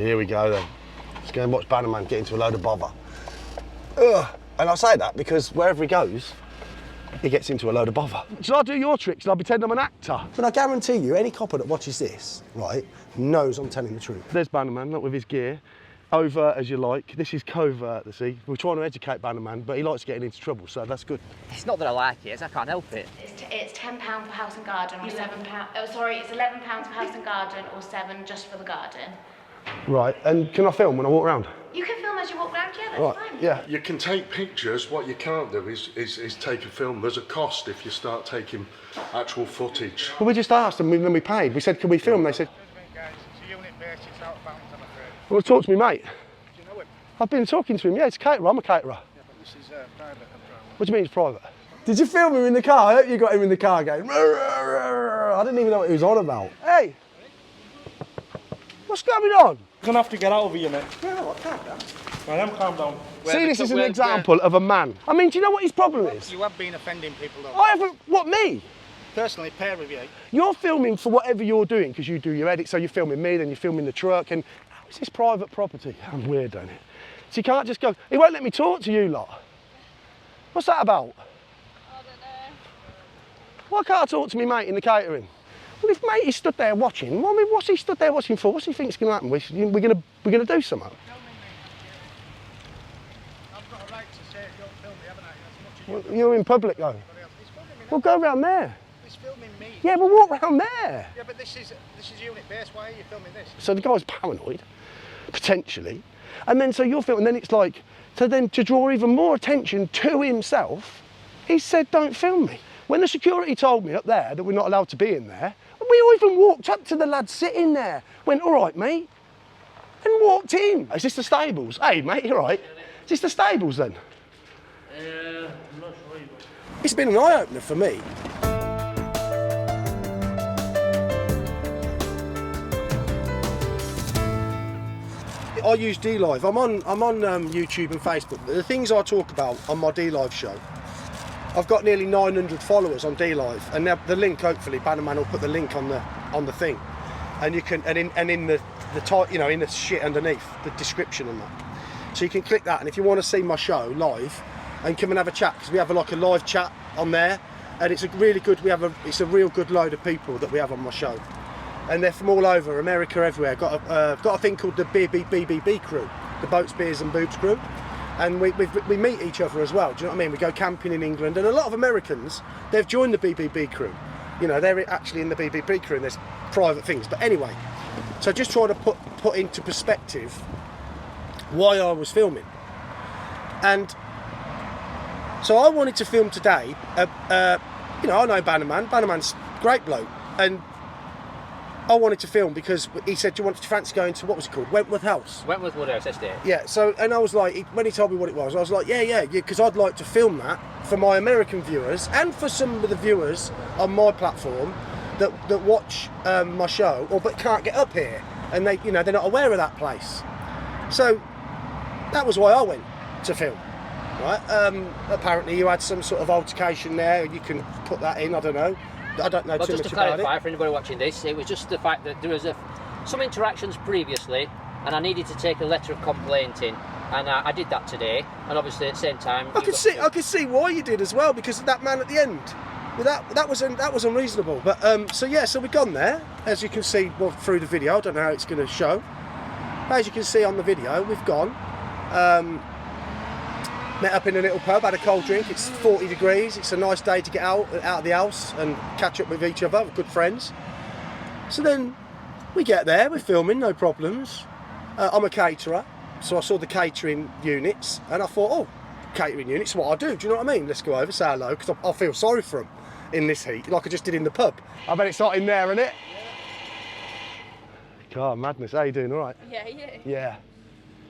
Here we go then. Let's go and watch Banaman get into a load of bother. Ugh. And I say that because wherever he goes, he gets into a load of bother. Shall I do your tricks and I'll pretend I'm an actor? But I guarantee you, any copper that watches this, right, knows I'm telling the truth. There's Banaman, not with his gear. Overt as you like. This is covert, you see. We're trying to educate Banaman, but he likes getting into trouble, so that's good. It's not that I like it, it's I can't help it. It's £10 for house and garden, or £7. Oh, sorry, it's £11 for house and garden, or £7 just for the garden. Right, and can I film when I walk around? You can film as you walk around, yeah, that's right. fine. Yeah. You can take pictures. What you can't do is take a film. There's a cost if you start taking actual footage. Well, we just asked them, and then we paid. We said, can we film? They said, well, talk to me, mate. Do you know him? I've been talking to him, yeah, it's a caterer, I'm a caterer. Yeah, but this is private. What do you mean it's private? Did you film him in the car? I hope you got him in the car going, rah, rah, rah, rah. I didn't even know what he was on about. Hey! What's going on? You're going to have to get out of here, mate. Yeah, what, calm down. I am calm down. See, this is an example of a man. I mean, do you know what his problem is? You have been offending people, though. I haven't, what, me? Personally, pair of you. You're filming for whatever you're doing, because you do your edit, so you're filming me, then you're filming the truck, and how is this private property? I'm weird, don't it? So you can't just go, he won't let me talk to you lot. What's that about? I don't know. Why can't I talk to me mate in the catering? Well, if mate is stood there watching, well, I mean, what's he stood there watching for? What's he think's going to happen? We're gonna do something. I've got a right to say don't film me, haven't I? As much as You're in public though. Well, go round there. He's filming me. Yeah, well, walk round there. Yeah, but this is unit based. Why are you filming this? So the guy's paranoid, potentially, and then so you're filming. And then it's like, so then to draw even more attention to himself, he said, "Don't film me." When the security told me up there that we're not allowed to be in there, we all even walked up to the lad sitting there, went, "All right, mate," and walked in. Is this the stables? Hey, mate, you're right. Is this the stables then? I'm not sure. It's been an eye-opener for me. I use DLive. I'm on YouTube and Facebook. The things I talk about on my DLive show, I've got nearly 900 followers on DLive, and the link, hopefully, Banaman will put the link on the thing, and you can in the you know, in the shit underneath the description and that, so you can click that. And if you want to see my show live, and come and have a chat, because we have a live chat on there, and it's a really good. It's a real good load of people that we have on my show. And they're from all over, America, everywhere. Got a thing called the BBB crew, the Boats, Beers and Boobs crew. And we meet each other as well, do you know what I mean? We go camping in England, and a lot of Americans, they've joined the BBB crew. You know, they're actually in the BBB crew, and there's private things. But anyway, so just trying to put into perspective why I was filming. And so I wanted to film today, you know, I know Banaman. Banaman's a great bloke. And I wanted to film because he said, "Do you fancy going to," what was it called? Wentworth House? Wentworth Woodhouse Estate. Yeah, so, and I was like, when he told me what it was, I was like, yeah, because I'd like to film that for my American viewers and for some of the viewers on my platform that watch my show, but can't get up here, and they, you know, they're not aware of that place. So that was why I went to film. Right? Apparently you had some sort of altercation there. You can put that in. I don't know. I don't know too much about it. Just to clarify for anybody watching this, it was just the fact that there was some interactions previously, and I needed to take a letter of complaint in, and I did that today. And obviously at the same time, I could see why you did as well, because of that man at the end. Well, that was unreasonable. But so yeah, so we've gone there, as you can see, well, through the video. I don't know how it's going to show. As you can see on the video, we've gone. Met up in a little pub, had a cold drink. It's 40 degrees. It's a nice day to get out of the house and catch up with each other, with good friends. So then we get there, we're filming, no problems. I'm a caterer, so I saw the catering units, and I thought, oh, catering units, what I do you know what I mean? Let's go over, say hello, because I feel sorry for them in this heat, like I just did in the pub. I bet it's not in there, isn't it? God, madness. How you doing? All right? Yeah, yeah. Yeah.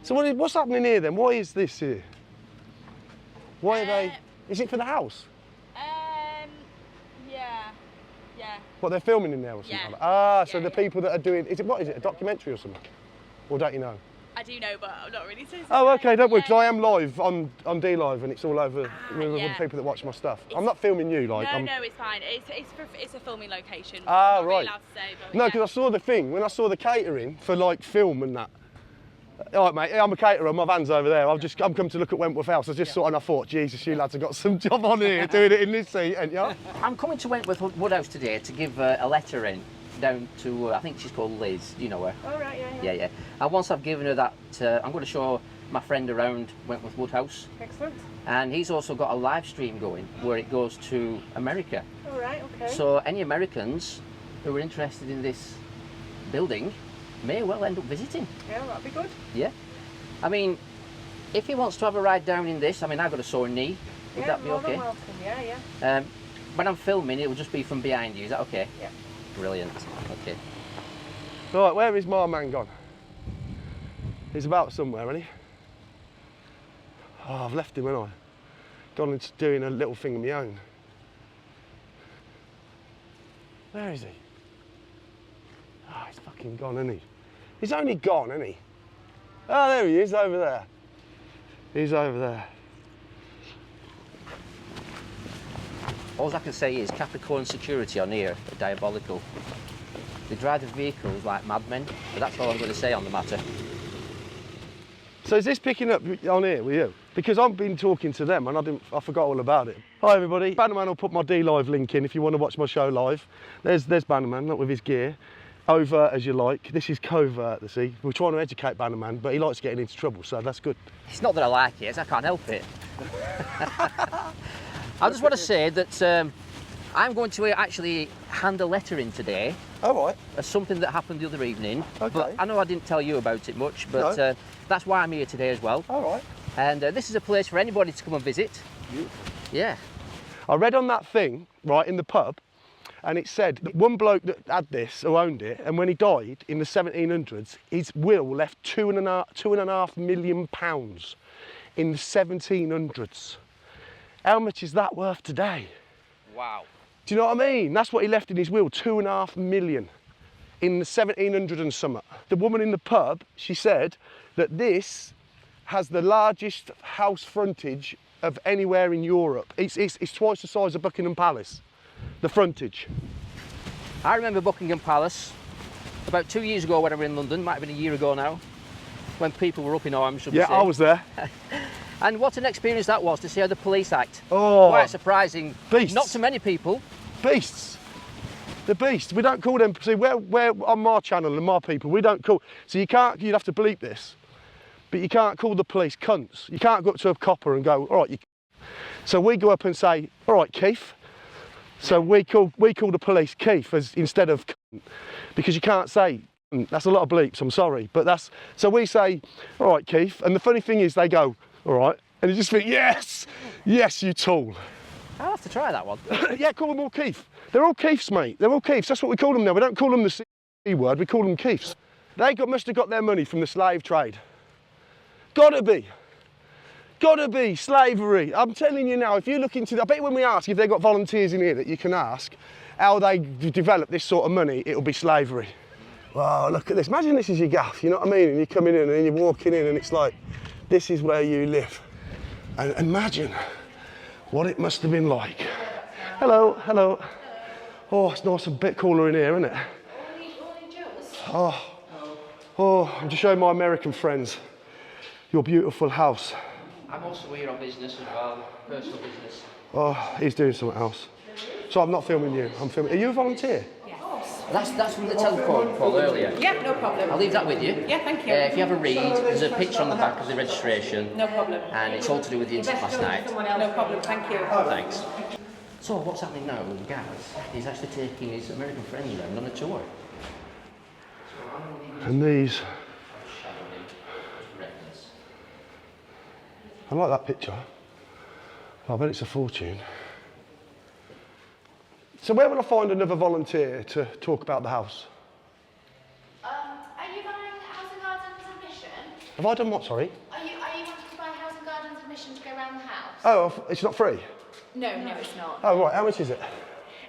So what's happening here then? Why is this here? Why are they? Is it for the house? Yeah. What, they're filming in there or something? Yeah. Like that? Ah, so Yeah, the people that are doing, what is it, a documentary or something? Or don't you know? I do know, but I'm not really so. Oh, okay, don't worry, because I am live on DLive, and it's all over with yeah. the people that watch my stuff. I'm not filming you, like. No, it's fine. It's a filming location. Ah, I'm not right. really allowed to say, but No, yeah. because I saw the thing when I saw the catering for like film and that. All right, mate. I'm a caterer. My van's over there. I'm come to look at Wentworth House. I just saw it and I thought, Jesus, you lads have got some job on here doing it in this seat, ain't you? I'm coming to Wentworth Woodhouse today to give a letter in down to, I think she's called Liz. Do you know her? Oh, right, yeah. Yeah. And once I've given her that, I'm going to show my friend around Wentworth Woodhouse. Excellent. And he's also got a live stream going where it goes to America. All right, okay. So any Americans who are interested in this building may well end up visiting. Yeah, that'd be good. Yeah. I mean, if he wants to have a ride down in this, I mean, I've got a sore knee. Would that be more than okay? welcome. Yeah. When I'm filming, it will just be from behind you. Is that okay? Yeah. Brilliant. Okay. Right, where is my man gone? He's about somewhere, isn't he? Oh, I've left him, haven't I? Gone into doing a little thing of my own. Where is he? Oh, he's fucking gone, isn't he? He's only gone, isn't he? Oh, there he is, over there. He's over there. All I can say is Capricorn security on here are diabolical. They drive the vehicles like madmen, but that's all I'm going to say on the matter. So is this picking up on here with you? Because I've been talking to them and I forgot all about it. Hi everybody, Banaman will put my D-Live link in if you want to watch my show live. There's Banaman, not with his gear. Overt as you like. This is covert, you see. We're trying to educate Banaman, but he likes getting into trouble, so that's good. It's not that I like it, it's I can't help it. I just want to say that I'm going to actually hand a letter in today. All right. As something that happened the other evening. Okay. But I know I didn't tell you about it much, but No. That's why I'm here today as well. All right. And this is a place for anybody to come and visit. Yeah. I read on that thing, right, in the pub, and it said that one bloke that had this, who owned it, and when he died in the 1700s, his will left £2.5 million in the 1700s. How much is that worth today? Wow. Do you know what I mean? That's what he left in his will, 2.5 million in the 1700 and something. The woman in the pub, she said that this has the largest house frontage of anywhere in Europe. It's twice the size of Buckingham Palace, the frontage. I remember Buckingham Palace about 2 years ago when I was in London, might have been a year ago now, when people were up in arms, should we say. Yeah, I was there. And what an experience that was to see how the police act. Oh, quite surprising. beasts. Not to many people. Beasts. The beast. We don't call them. See, we're on my channel and my people. We don't call. So you can't. You'd have to bleep this, but you can't call the police cunts. You can't go up to a copper and go, all right. So we go up and say, all right, Keith. So we call the police Keith instead of cunt, because you can't say. That's a lot of bleeps. I'm sorry, but that's. So we say, all right, Keith. And the funny thing is, they go, all right, and you just think, yes, you tool. I'll have to try that one. Yeah, call them all Keith. They're all Keiths, mate. They're all Keiths. That's what we call them now. We don't call them the C word, we call them Keiths. They must have got their money from the slave trade. Gotta be slavery. I'm telling you now, if you look into, I bet when we ask if they've got volunteers in here that you can ask how they develop this sort of money, it'll be slavery. Wow, look at this. Imagine this is your gaff, you know what I mean? And you're coming in and you're walking in and it's like, this is where you live. And imagine what it must have been like. Hello, hello. Oh, it's nice and a bit cooler in here, isn't it? Oh, I'm just showing my American friends your beautiful house. I'm also here on business as well, personal business. Oh, he's doing something else. So I'm not filming you, I'm filming. Are you a volunteer? That's from the telephone call earlier. Yeah, no problem. I'll leave that with you. Yeah, thank you. If you have a read, there's a picture on the back of the registration. No problem. And it's all to do with the incident last night. No problem, thank you. Thanks. So what's happening now with Gaz? He's actually taking his American friends around on a tour. And these. I like that picture. I bet it's a fortune. So where will I find another volunteer to talk about the house? Are you buying House and Gardens admission? Have I done what, sorry? Are you wanting to buy House and Gardens admission to go around the house? Oh, it's not free? No, it's not. Oh, right, how much is it?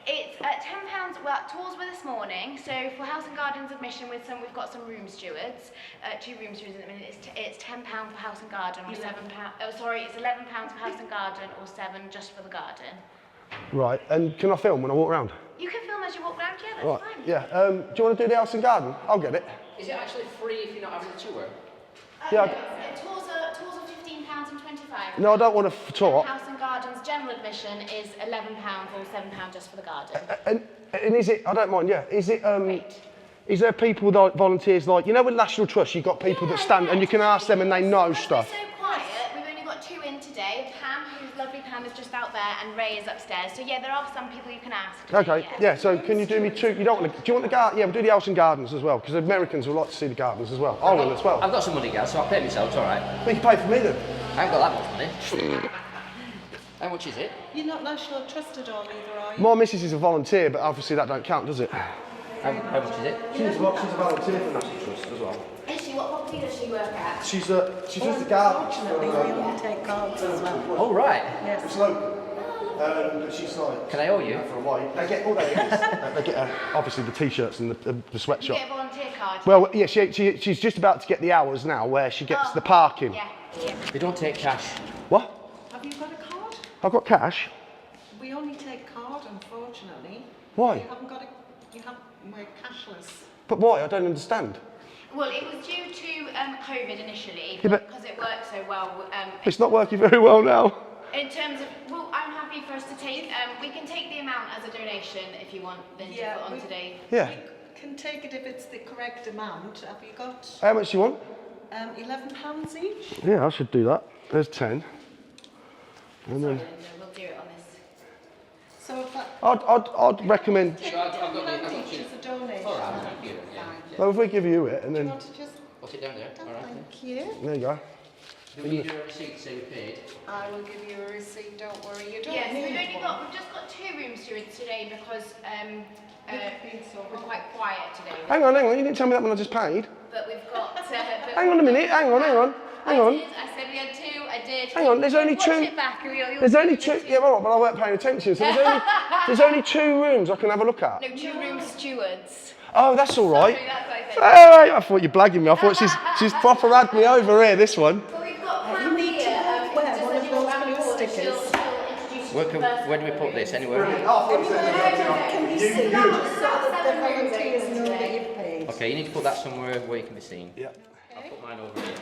It's £10. Well, tours were this morning. So for House and Gardens admission, we've got some room stewards, 2 room stewards at the minute. It's £10 for House and Garden, or £7. Oh, sorry, it's £11 for House and Garden, or £7 just for the garden. Right, and can I film when I walk around? You can film as you walk around. Yeah, that's Right, fine. yeah. Do you want to do the house and garden? I'll get it. Is it actually free if you're not having a tour? Yeah. Tours are £15.25. No, I don't want to talk. House and Gardens general admission is £11 or £7 just for the garden. And is it? I don't mind. Yeah. Is it? Great. Is there people like volunteers like with National Trust? You've got people that stand and you can ask them and they know stuff. We're so quiet. We've only got 2 in today. Pam, who's lovely Pam, is just out there, and Ray is upstairs. So yeah, there are some people you can ask. Today, Okay. Yeah. So can you do me 2? You don't want to? Do you want the garden? Yeah, we'll do the house and gardens as well because Americans will like to see the gardens as well. I will as well. I've got some money, guys, so I'll pay myself. It's all right. Well, you can pay for me then. I haven't got that much money. How much is it? You're not National Trust at all either, are you? My missus is a volunteer, but obviously that don't count, does it? How much is it? She's a volunteer for National Trust as well. Is she? What property does she work at? She does the gardens. Unfortunately, we only take cards as well. Oh, right. Yes. It's local. But she's like. Can I owe you? For a while. They get all they get. They get obviously the t-shirts and the sweatshop. You get a volunteer card. Well, yeah, she's just about to get the hours now where she gets the parking. Yeah. They don't take cash. What? Have you got a card? I've got cash. We only take card, unfortunately. Why? You haven't got we're cashless. But why? I don't understand. Well, it was due to COVID initially, Yeah, but- because it worked so well. It's not working very well now. In terms of, well, I'm happy for us to take, we can take the amount as a donation if you want, then to put on today. Yeah. We can take it if it's the correct amount. Have you got How much do you want? £11 each? Yeah, I should do that. There's 10. And then We'll do it on this. So if that I'd recommend. each as a donation. Well, if we give you it and Do you then want to just... Put it down there. All right. Thank you. there you go. Do we need a receipt to say we paid? I will give you a receipt, don't worry. You don't Yes, need we've just got 2 room stewards today because we're quite quiet today. Hang on. You didn't tell me that when I just paid. But we've got. Hang on a minute. Hang on. I said we had 2. I did. Hang on, there's only Watch 2. It back, There's only 2. Yeah, all right, but I weren't paying attention. So there's only 2 rooms I can have a look at. No, 2 room stewards. Oh, that's all right. Sorry, that's what I said. All right, I thought you were blagging me. I thought she's proper had me over here. This one. Well, we've got Pam here. wear Just one as of you walk those around the blue corner, stickers. she'll introduce you to the first Where do we put this? Anywhere? Can you see that so that the volunteers know that you've paid? Okay, you need to put that somewhere where you can be seen. Yeah. I'll put mine over here.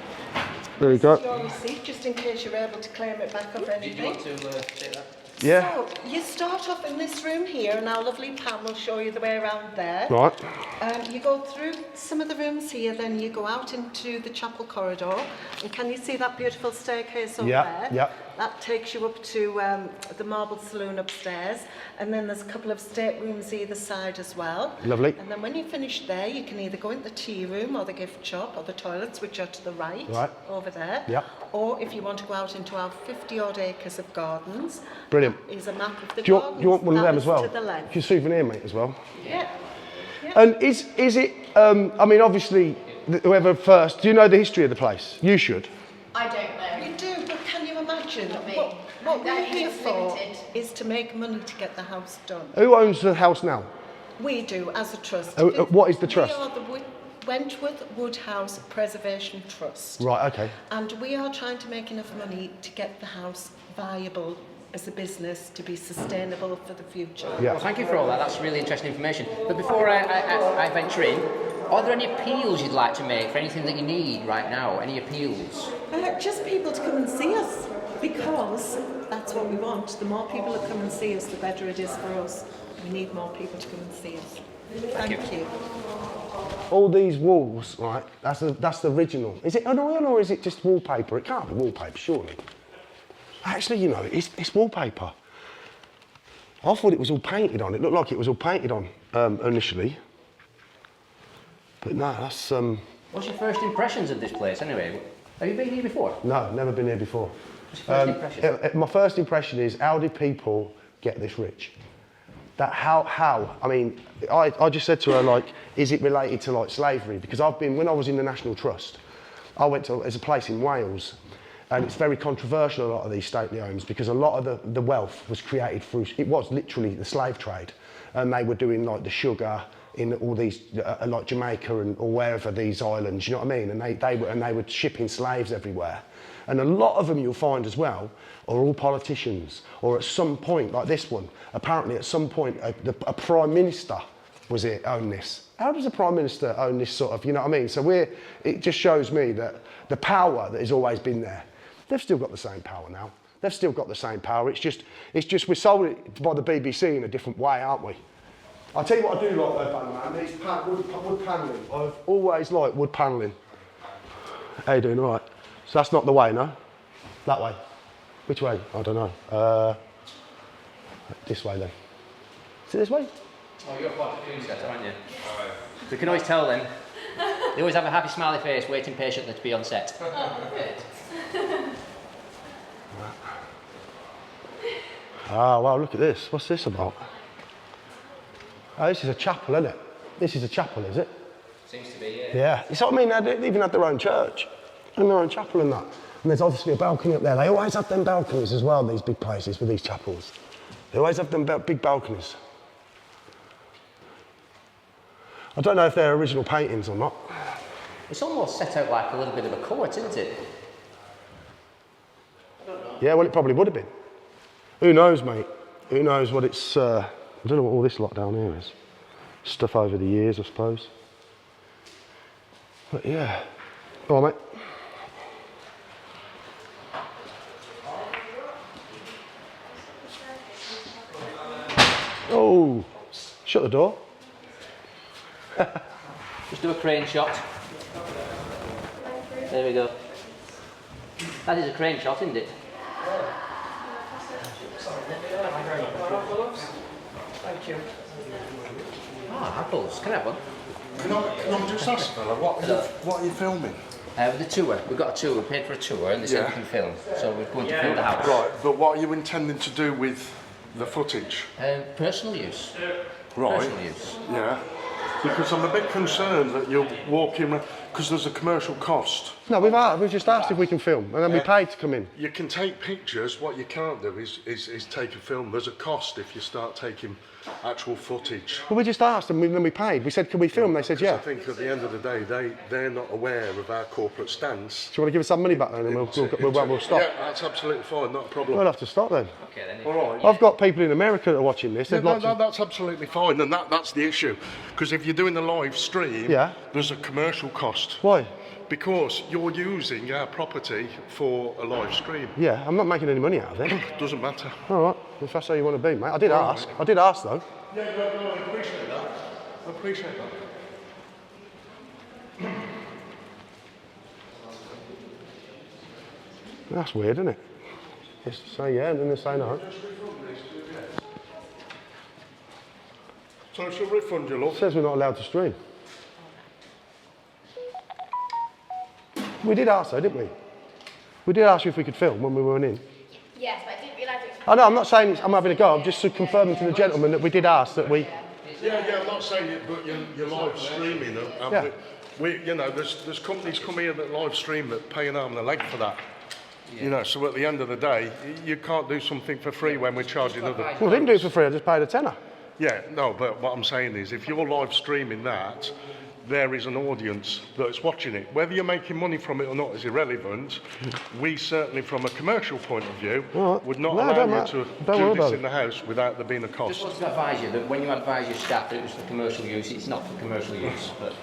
There you go. Your receipt, just in case you're able to claim it back up or Did you anything. want to take that? Yeah. So, you start off in this room here, and our lovely Pam will show you the way around there. Right. You go through some of the rooms here, then you go out into the chapel corridor. And can you see that beautiful staircase over there? Yeah. That takes you up to the marble saloon upstairs. And then there's a couple of staterooms either side as well. Lovely. And then when you finish there, you can either go into the tea room or the gift shop or the toilets, which are to the right, over there. Yeah. Or if you want to go out into our 50-odd acres of gardens, Brilliant. is a map of the Do gardens. you want one of That them is as well? To the left. Your souvenir, mate, as well. Yeah. And is it? I mean, obviously, whoever first. Do you know the history of the place? You should. I don't know. We do, but can you imagine? Not me. What we're That here is for limited. is to make money to get the house done. Who owns the house now? We do, as a trust. What is the trust? We are the Wentworth Woodhouse Preservation Trust. Right. Okay. And we are trying to make enough money to get the house viable as a business, to be sustainable for the future. Yeah. Well, thank you for all that. That's really interesting information. But before I venture in, are there any appeals you'd like to make for anything that you need right now? Any appeals? Just people to come and see us, because that's what we want. The more people that come and see us, the better it is for us. We need more people to come and see us. Thank you. All these walls, right? That's the original. Is it an oil or is it just wallpaper? It can't be wallpaper, surely. Actually, you know, it's wallpaper. I thought it was all painted on. It looked like it was all painted on initially. But no, that's... What's your first impressions of this place, anyway? Have you been here before? No, never been here before. What's your first impression? My first impression is, how did people get this rich? That how? I mean, I just said to her, like, is it related to, like, slavery? Because when I was in the National Trust, I went to, there's a place in Wales, and it's very controversial, a lot of these stately homes, because a lot of the wealth was created through, it was literally the slave trade. And they were doing, like, the sugar in all these, like Jamaica or wherever, these islands, you know what I mean? And they were shipping slaves everywhere. And a lot of them you'll find as well are all politicians, or at some point, like this one, apparently at some point a prime minister was it, own this? How does the Prime Minister own this sort of, you know what I mean? So it just shows me that the power that has always been there, they've still got the same power now. They've still got the same power. It's just we're sold it by the BBC in a different way, aren't we? I'll tell you what I do like though, BANAMAN, these wood panelling. I've always liked wood panelling. How you doing, all right? So that's not the way, no? That way. Which way? I don't know. This way then. Is it this way? Oh, you're quite a food setter, aren't you? We can always tell them. They always have a happy smiley face waiting patiently to be on set. Ah, wow, look at this. What's this about? Oh, this is a chapel, isn't it? This is a chapel, is it? Seems to be, yeah. Yeah. You see what I mean? They even had their own church and their own chapel and that. And there's obviously a balcony up there. They always have them balconies as well, these big places with these chapels. They always have them big balconies. I don't know if they're original paintings or not. It's almost set out like a little bit of a court, isn't it? I don't know. Yeah, well, it probably would have been. Who knows, mate? Who knows what it's... I don't know what all this lot down here is. Stuff over the years, I suppose. But yeah. Go on, mate. Oh, shut the door. Just do a crane shot. There we go. That is a crane shot, isn't it? Thank you. Ah, apples. Can I have one? Can I just ask, fella, what are you filming? The tour. We've got a tour. We paid for a tour and they said we can film. So we're going to film the house. Right, but what are you intending to do with the footage? Personal use. Right. Personal use. Yeah. Because I'm a bit concerned that you're walking, because there's a commercial cost. No, we've just asked if we can film, and then we paid to come in. You can take pictures. What you can't do is take a film. There's a cost if you start taking actual footage. Well, we just asked and then we paid. We said, can we film? They said, Because yeah. I think at the end of the day, they're not aware of our corporate stance. Do you want to give us some money back then and we'll stop? Yeah, that's absolutely fine, not a problem. We'll have to stop then. Okay, then. All right. I've got people in America that are watching this. Yeah, They'd like to... that's absolutely fine, and that's the issue. Because if you're doing a live stream, Yeah. there's a commercial cost. Why? Because you're using our property for a live stream. Yeah, I'm not making any money out of it. Doesn't matter. All right, if that's how you want to be, mate. I did ask. I did ask, though. Yeah, no, I appreciate that. I appreciate that. That's weird, isn't it? Just say yeah and then they say no. So she'll refund you, love. It says we're not allowed to stream. We did ask though, didn't we? We did ask you if we could film when we weren't in. Yes, but I didn't realise it was... I know, I'm not saying I'm having a go, I'm just confirming to the gentleman that we did ask that we... Yeah, I'm not saying it, but you're live streaming. And Yeah. you know, there's companies come here that live stream that pay an arm and a leg for that. Yeah. You know, so at the end of the day, you can't do something for free when we're charging other... Well, I didn't do it for free, I just paid a tenner. Yeah, no, but what I'm saying is, if you're live streaming that, there is an audience that's watching it. Whether you're making money from it or not is irrelevant. We certainly, from a commercial point of view, would not allow you to do this in the house without there being a cost. Just wanted to advise you that when you advise your staff that it was for commercial use, it's not for commercial use. But...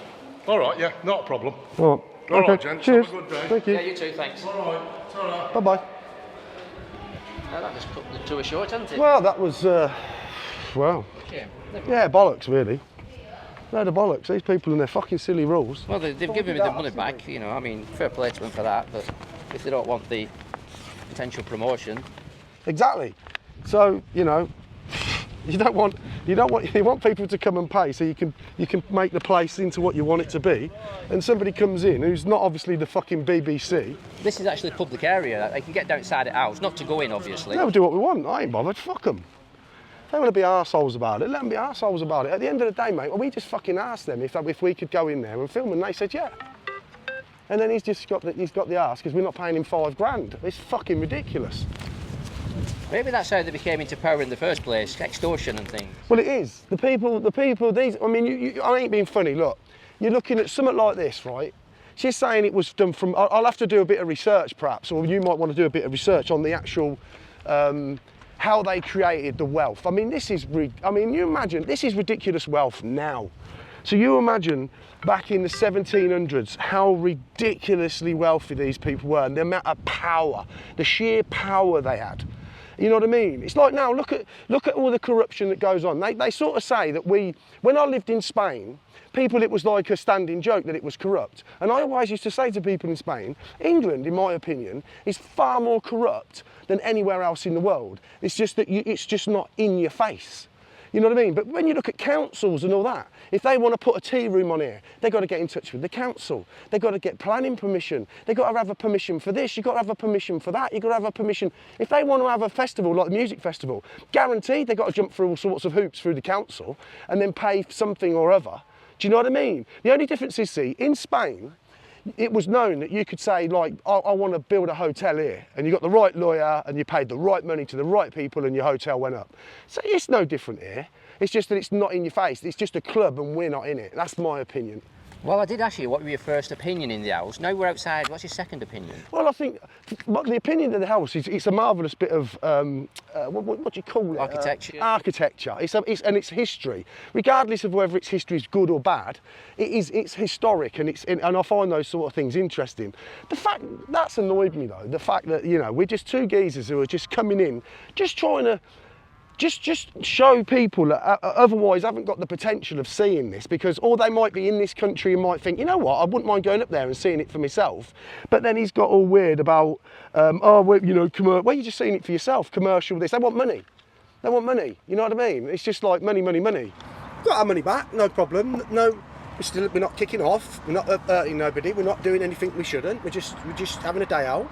All right, yeah, not a problem. All right, All okay. right, gents, Cheers. have a good day. Thank you. Yeah, you too, thanks. All right, ta-ra. Bye-bye. That just cut the tour short, hasn't it? Well, that was, well, yeah, bollocks, really. Load of bollocks. These people and their fucking silly rules. Well, they've given me the money back, you know, I mean, fair play to them for that, but if they don't want the potential promotion... Exactly. So, you know, you want people to come and pay so you can make the place into what you want it to be, and somebody comes in who's not obviously the fucking BBC. This is actually a public area. They can get down inside the house, not to go in, obviously. They'll do what we want. I ain't bothered. Fuck them. If they want to be arseholes about it, let them be arseholes about it. At the end of the day, mate, well, we just fucking asked them if we could go in there and film, and they said yeah. And then he's got the arse because we're not paying him $5,000. It's fucking ridiculous. Maybe that's how they became into power in the first place, extortion and things. Well, it is. The people, these, I mean, I ain't being funny, look. You're looking at something like this, right? She's saying it was done from, I'll have to do a bit of research perhaps, or you might want to do a bit of research on the actual how they created the wealth. I mean, you imagine, this is ridiculous wealth now. So you imagine back in the 1700s how ridiculously wealthy these people were, and the amount of power, the sheer power they had. You know what I mean? It's like now, look at all the corruption that goes on. They sort of say that when I lived in Spain, it was like a standing joke that it was corrupt. And I always used to say to people in Spain, England, in my opinion, is far more corrupt than anywhere else in the world. It's just that it's just not in your face. You know what I mean? But when you look at councils and all that, if they want to put a tea room on here, they've got to get in touch with the council. They've got to get planning permission. They've got to have a permission for this. You've got to have a permission for that. You've got to have a permission. If they want to have a festival, like a music festival, guaranteed they've got to jump through all sorts of hoops through the council and then pay something or other. Do you know what I mean? The only difference is, see, in Spain, it was known that you could say, like, I want to build a hotel here, and you got the right lawyer and you paid the right money to the right people and your hotel went up. So it's no different here. It's just that it's not in your face. It's just a club and we're not in it. That's my opinion. Well, I did ask you what were your first opinion in the house. Now we're outside, what's your second opinion? Well, I think the opinion of the house is it's a marvellous bit of, what do you call it? Architecture. Architecture. And it's history. Regardless of whether its history is good or bad, it's historic, and I find those sort of things interesting. The fact, that's annoyed me though, the fact that, you know, we're just two geezers who are just coming in, just trying to just show people that otherwise haven't got the potential of seeing this, because or they might be in this country and might think, you know what, I wouldn't mind going up there and seeing it for myself. But then he's got all weird about, well, you know, well, you're just seeing it for yourself, commercial this. They want money. They want money. You know what I mean? It's just like money, money, money. Got our money back, no problem. No, we're not kicking off. We're not hurting nobody. We're not doing anything we shouldn't. We're just having a day out.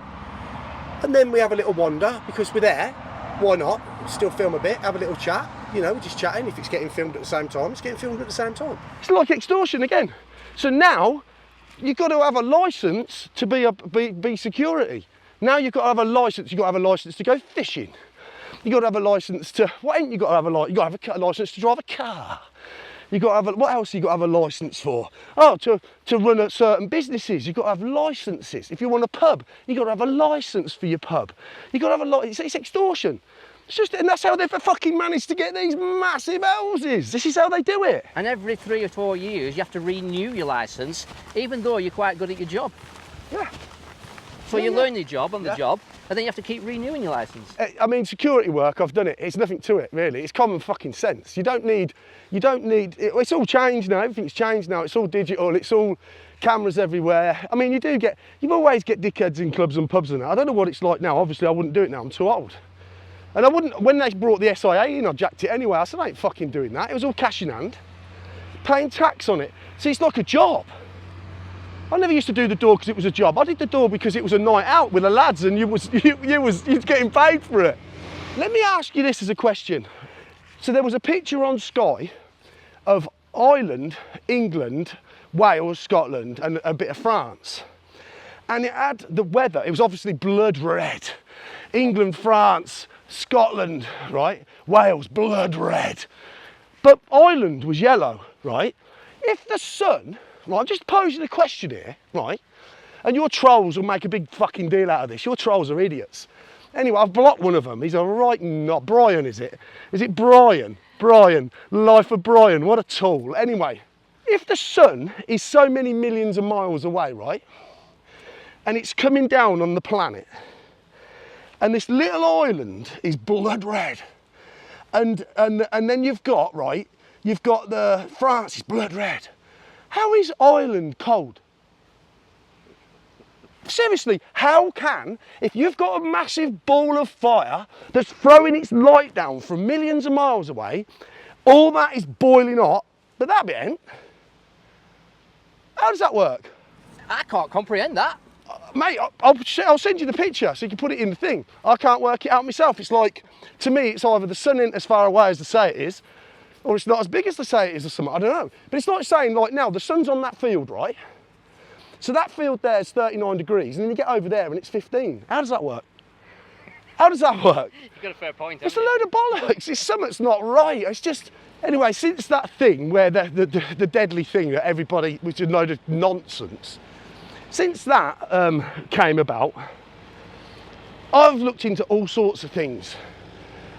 And then we have a little wander because we're there. Why not? Still film a bit, have a little chat. You know, we're just chatting. If it's getting filmed at the same time, it's getting filmed at the same time. It's like extortion again. So now you've got to have a license to be security. Now you've got to have a license. You've got to have a license to go fishing. You've got to have a license to, what ain't you got to have a license? You've got to have a license to drive a car. You've got to have what else you got to have a license for? Oh, to run at certain businesses, you've got to have licenses. If you want a pub, you've got to have a license for your pub. You've got to have a license. It's extortion. It's just, and that's how they've fucking managed to get these massive houses. This is how they do it. And every 3 or 4 years, you have to renew your licence, even though you're quite good at your job. Yeah. So you learn your job on the job, and then you have to keep renewing your licence. I mean, security work, I've done it. It's nothing to it, really. It's common fucking sense. You don't need, it's all changed now. Everything's changed now. It's all digital. It's all cameras everywhere. I mean, you always get dickheads in clubs and pubs and that. I don't know what it's like now. Obviously, I wouldn't do it now. I'm too old. And I wouldn't, when they brought the SIA in, I jacked it anyway. I said, I ain't fucking doing that. It was all cash in hand, paying tax on it. See, it's like a job. I never used to do the door because it was a job. I did the door because it was a night out with the lads and you was getting paid for it. Let me ask you this as a question. So there was a picture on Sky of Ireland, England, Wales, Scotland and a bit of France. And it had the weather. It was obviously blood red. England, France, Scotland, right? Wales, blood red. But Ireland was yellow, right? If the sun, right, I'm just posing a question here, right? And your trolls will make a big fucking deal out of this. Your trolls are idiots. Anyway, I've blocked one of them. He's a right nut. Brian, is it? Is it Brian? Brian, life of Brian, what a tool. Anyway, if the sun is so many millions of miles away, right? And it's coming down on the planet, and this little island is blood red. And then you've got, right, you've got the France is blood red. How is Ireland cold? Seriously, how can, if you've got a massive ball of fire that's throwing its light down from millions of miles away, all that is boiling hot, but that bit ain't? How does that work? I can't comprehend that. Mate, I'll send you the picture so you can put it in the thing. I can't work it out myself. It's like, to me, it's either the sun ain't as far away as they say it is, or it's not as big as they say it is or something, I don't know. But it's like saying, like now, the sun's on that field, right? So that field there is 39 degrees, and then you get over there and it's 15. How does that work? How does that work? You've got a fair point, It's a load of bollocks. It's something's not right. It's just, anyway, since that thing where the deadly thing that everybody, which is a load of nonsense, since that came about, I've looked into all sorts of things.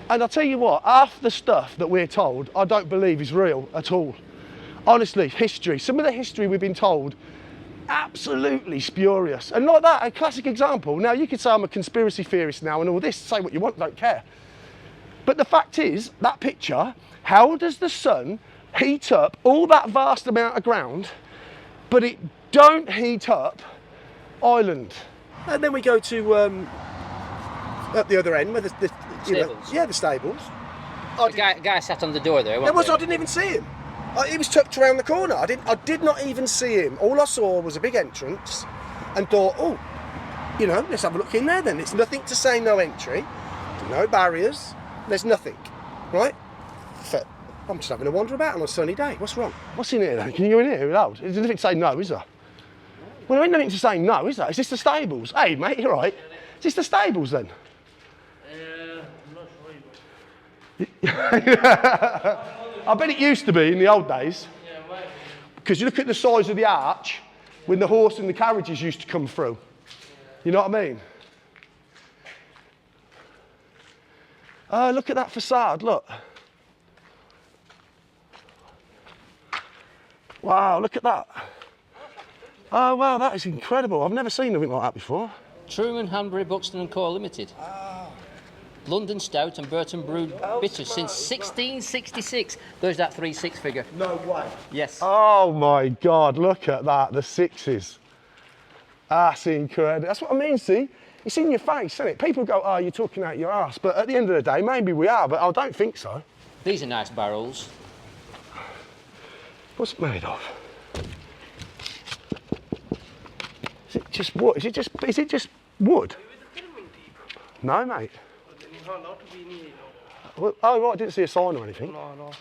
And I'll tell you what, half the stuff that we're told, I don't believe is real at all. Honestly, history, some of the history we've been told, absolutely spurious. And like that, a classic example. Now, you could say I'm a conspiracy theorist now and all this, say what you want, don't care. But the fact is, that picture, how does the sun heat up all that vast amount of ground, but it don't heat up Ireland? And then we go to at the other end, where the Stables. the stables. The guy sat on the door there. I didn't even see him. He was tucked around the corner. I did not even see him. All I saw was a big entrance, and thought, oh, let's have a look in there. Then it's nothing to say no entry, no barriers. There's nothing, right? I'm just having a wander about on a sunny day. What's wrong? What's in here then? Can you go in here without? There's nothing to say no, is there? Well, there ain't nothing to say no, is there? Is this the stables? Hey, mate, you're right. Is this the stables then? I'm not sure. I bet it used to be in the old days. Yeah, why? Because you look at the size of the arch when the horse and the carriages used to come through. You know what I mean? Look at that facade, look. Wow, look at that. Oh, wow, that is incredible. I've never seen anything like that before. Truman, Hanbury, Buxton and Co Limited. London Stout and Burton Brewed Bitters since 1666. There's that 3-6 figure. No way. Yes. Oh my God, look at that, the sixes. That's incredible. That's what I mean, see? It's in your face, isn't it? People go, oh, you're talking out your arse. But at the end of the day, maybe we are, but I don't think so. These are nice barrels. What's it made of? Is it just wood? Is it just wood? No, mate. Well, oh, right, I didn't see a sign or anything. No.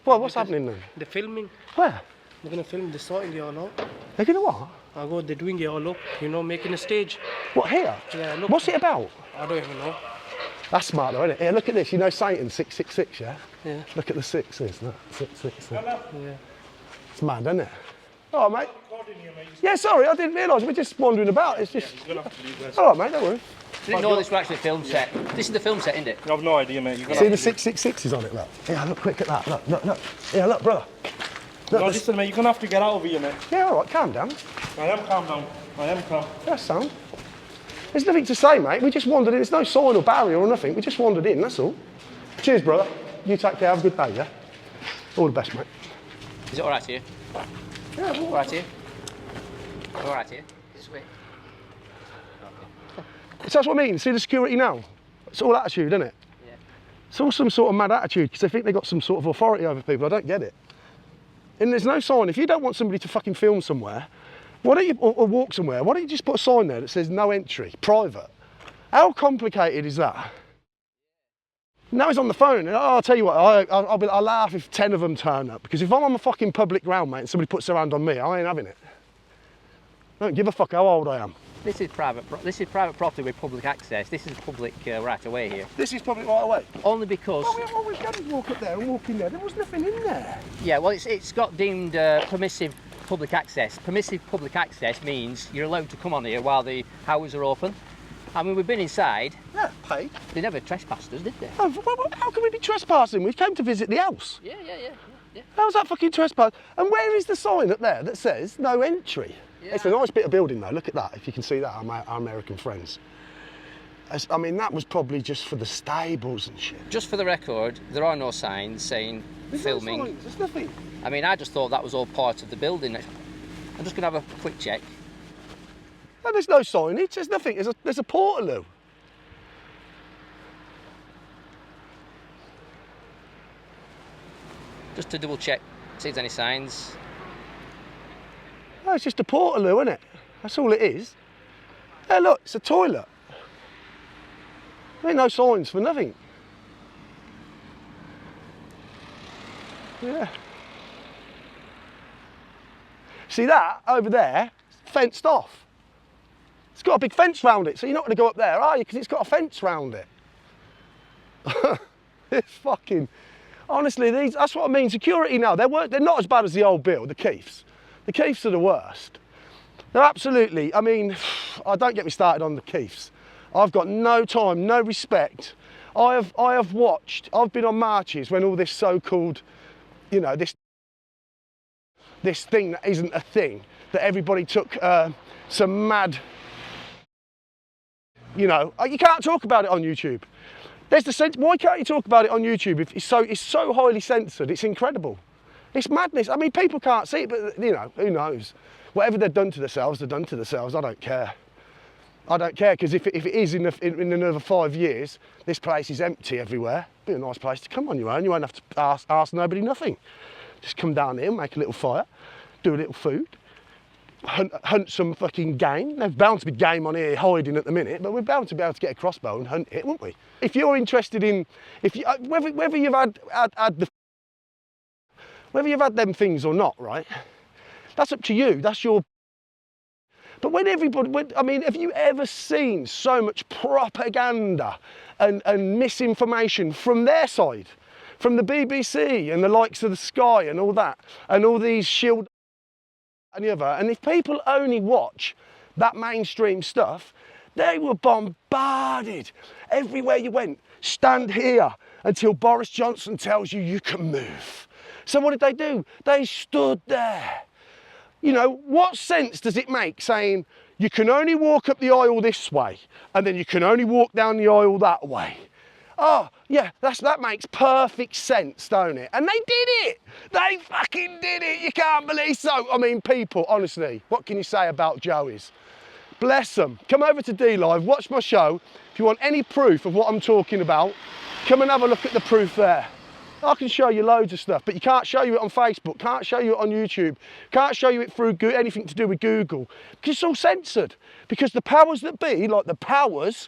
Well, what's happening then? They're filming. Where? They're gonna film the sorting it all out. They're going to what? They're doing it all up. Making a stage. What, here? Yeah, look. What's it about? I don't even know. That's smart though, isn't it? Here, look at this. Satan, 666, yeah? Yeah. Look at the sixes, look. 666. Yeah. It's mad, isn't it? Oh, mate. Yeah, sorry, I didn't realise. We're just wandering about. It's just... All right, mate, don't worry. Didn't know this was actually a film set. This is the film set, isn't it? I've no idea, mate. See the 666s on it, look. Yeah, look quick at that. Look. Yeah, look, brother. Look, listen, mate. You're gonna have to get out of here, mate. Yeah, all right, calm down. I am calm down. I am calm. That's sound. There's nothing to say, mate. We just wandered in. There's no sign or barrier or nothing. We just wandered in, that's all. Cheers, brother. You take care. Have a good day, yeah? All the best, mate. Is it all right here? Yeah, All right here? All right here? This way? So that's what I mean. See the security now? It's all attitude, isn't it? Yeah. It's all some sort of mad attitude because they think they've got some sort of authority over people. I don't get it. And there's no sign. If you don't want somebody to fucking film somewhere, why don't you, or walk somewhere, why don't you just put a sign there that says no entry, private? How complicated is that? Now he's on the phone, and I'll tell you what, I'll laugh if 10 of them turn up, because if I'm on a fucking public ground, mate, and somebody puts their hand on me, I ain't having it. I don't give a fuck how old I am. This is private property with public access. This is public right away here. This is public right away? Only because... Well, we've got to walk up there and walk in there. There was nothing in there. Yeah, well, it's got deemed permissive public access. Permissive public access means you're allowed to come on here while the houses are open. I mean, we've been inside. Yeah, paid. They never trespassed us, did they? Oh, how can we be trespassing? We came to visit the house. Yeah. How's that fucking trespass? And where is the sign up there that says no entry? Yeah. It's a nice bit of building though, look at that, if you can see that, our American friends. I mean, that was probably just for the stables and shit. Just for the record, there are no signs saying There's filming. No signs, there's nothing. I mean, I just thought that was all part of the building. I'm just going to have a quick check. No, there's no signage, there's nothing, there's a portaloo. Just to double check, see if there's any signs. No, it's just a portaloo, isn't it? That's all it is. Hey, look, it's a toilet. There ain't no signs for nothing. Yeah. See that over there, fenced off. It's got a big fence round it, so you're not going to go up there, are you? Because it's got a fence round it. It's fucking... Honestly, that's what I mean. Security now, they're not as bad as the old Bill, the Keiths. The Keiths are the worst. They're absolutely, I mean, don't get me started on the Keiths. I've got no time, no respect. I have watched, I've been on marches when all this so-called, you know, this thing that isn't a thing, that everybody took some mad, you know, you can't talk about it on YouTube. There's the sense, why can't you talk about it on YouTube if it's so highly censored? It's incredible. It's madness. I mean, people can't see it, but you know, who knows? Whatever they've done to themselves, they've done to themselves. I don't care. I don't care, because if it is in another 5 years, this place is empty everywhere. Be a nice place to come on your own. You won't have to ask nobody nothing. Just come down here, make a little fire, do a little food, hunt some fucking game. There's bound to be game on here hiding at the minute, but we're bound to be able to get a crossbow and hunt it, won't we? If you're interested in, whether you've had them things or not, right? That's up to you. That's your. But when I mean, have you ever seen so much propaganda and misinformation from their side, from the BBC and the likes of the Sky and all that, and all these shield and the other? And if people only watch that mainstream stuff, they were bombarded everywhere you went. Stand here until Boris Johnson tells you you can move. So what did they do? They stood there. You know, what sense does it make saying you can only walk up the aisle this way and then you can only walk down the aisle that way? Oh, yeah, that makes perfect sense, don't it? And they did it. They fucking did it. You can't believe so. I mean, people, honestly, what can you say about Joey's? Bless them. Come over to DLive, watch my show. If you want any proof of what I'm talking about, come and have a look at the proof there. I can show you loads of stuff, but you can't show you it on Facebook, can't show you it on YouTube, can't show you it through anything to do with Google, because it's all censored. Because the powers that be, like the powers,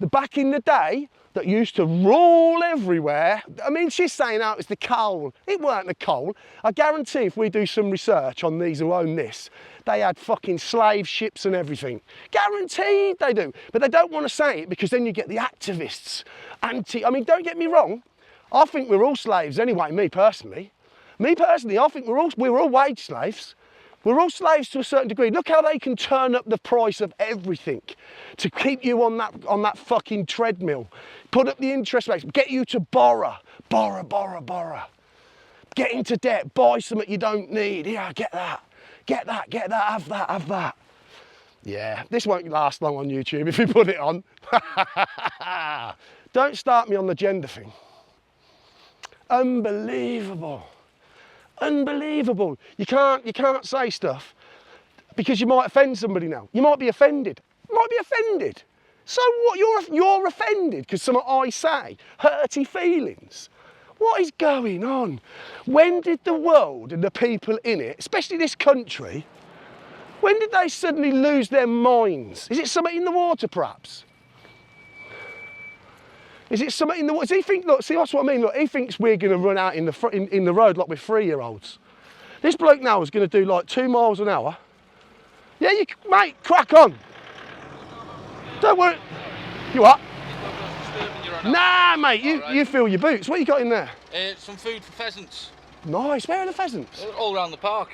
back in the day, that used to rule everywhere. I mean, she's saying it was the coal. It weren't the coal. I guarantee if we do some research on these who own this, they had fucking slave ships and everything. Guaranteed they do. But they don't want to say it because then you get the activists. I mean, don't get me wrong. I think we're all slaves anyway, me personally. I think we're all wage slaves. We're all slaves to a certain degree. Look how they can turn up the price of everything to keep you on that fucking treadmill. Put up the interest rates, get you to borrow. Get into debt, buy something you don't need. Yeah, get that, have that. Yeah, this won't last long on YouTube if you put it on. Don't start me on the gender thing. Unbelievable. You can't say stuff because you might offend somebody now. You might be offended. So what? You're offended because something I say hurty feelings. What is going on? When did the world and the people in it, especially this country, when did they suddenly lose their minds? Is it something in the water, perhaps? Is it something in the water? Does he think, look, see, that's what I mean. Look, he thinks we're going to run out in the road like we're 3-year-olds. This bloke now is going to do like 2 miles an hour. Yeah, mate, crack on. Don't worry. You what? Nah, mate, you fill your boots. What you got in there? Some food for pheasants. Nice. Where are the pheasants? All around the park.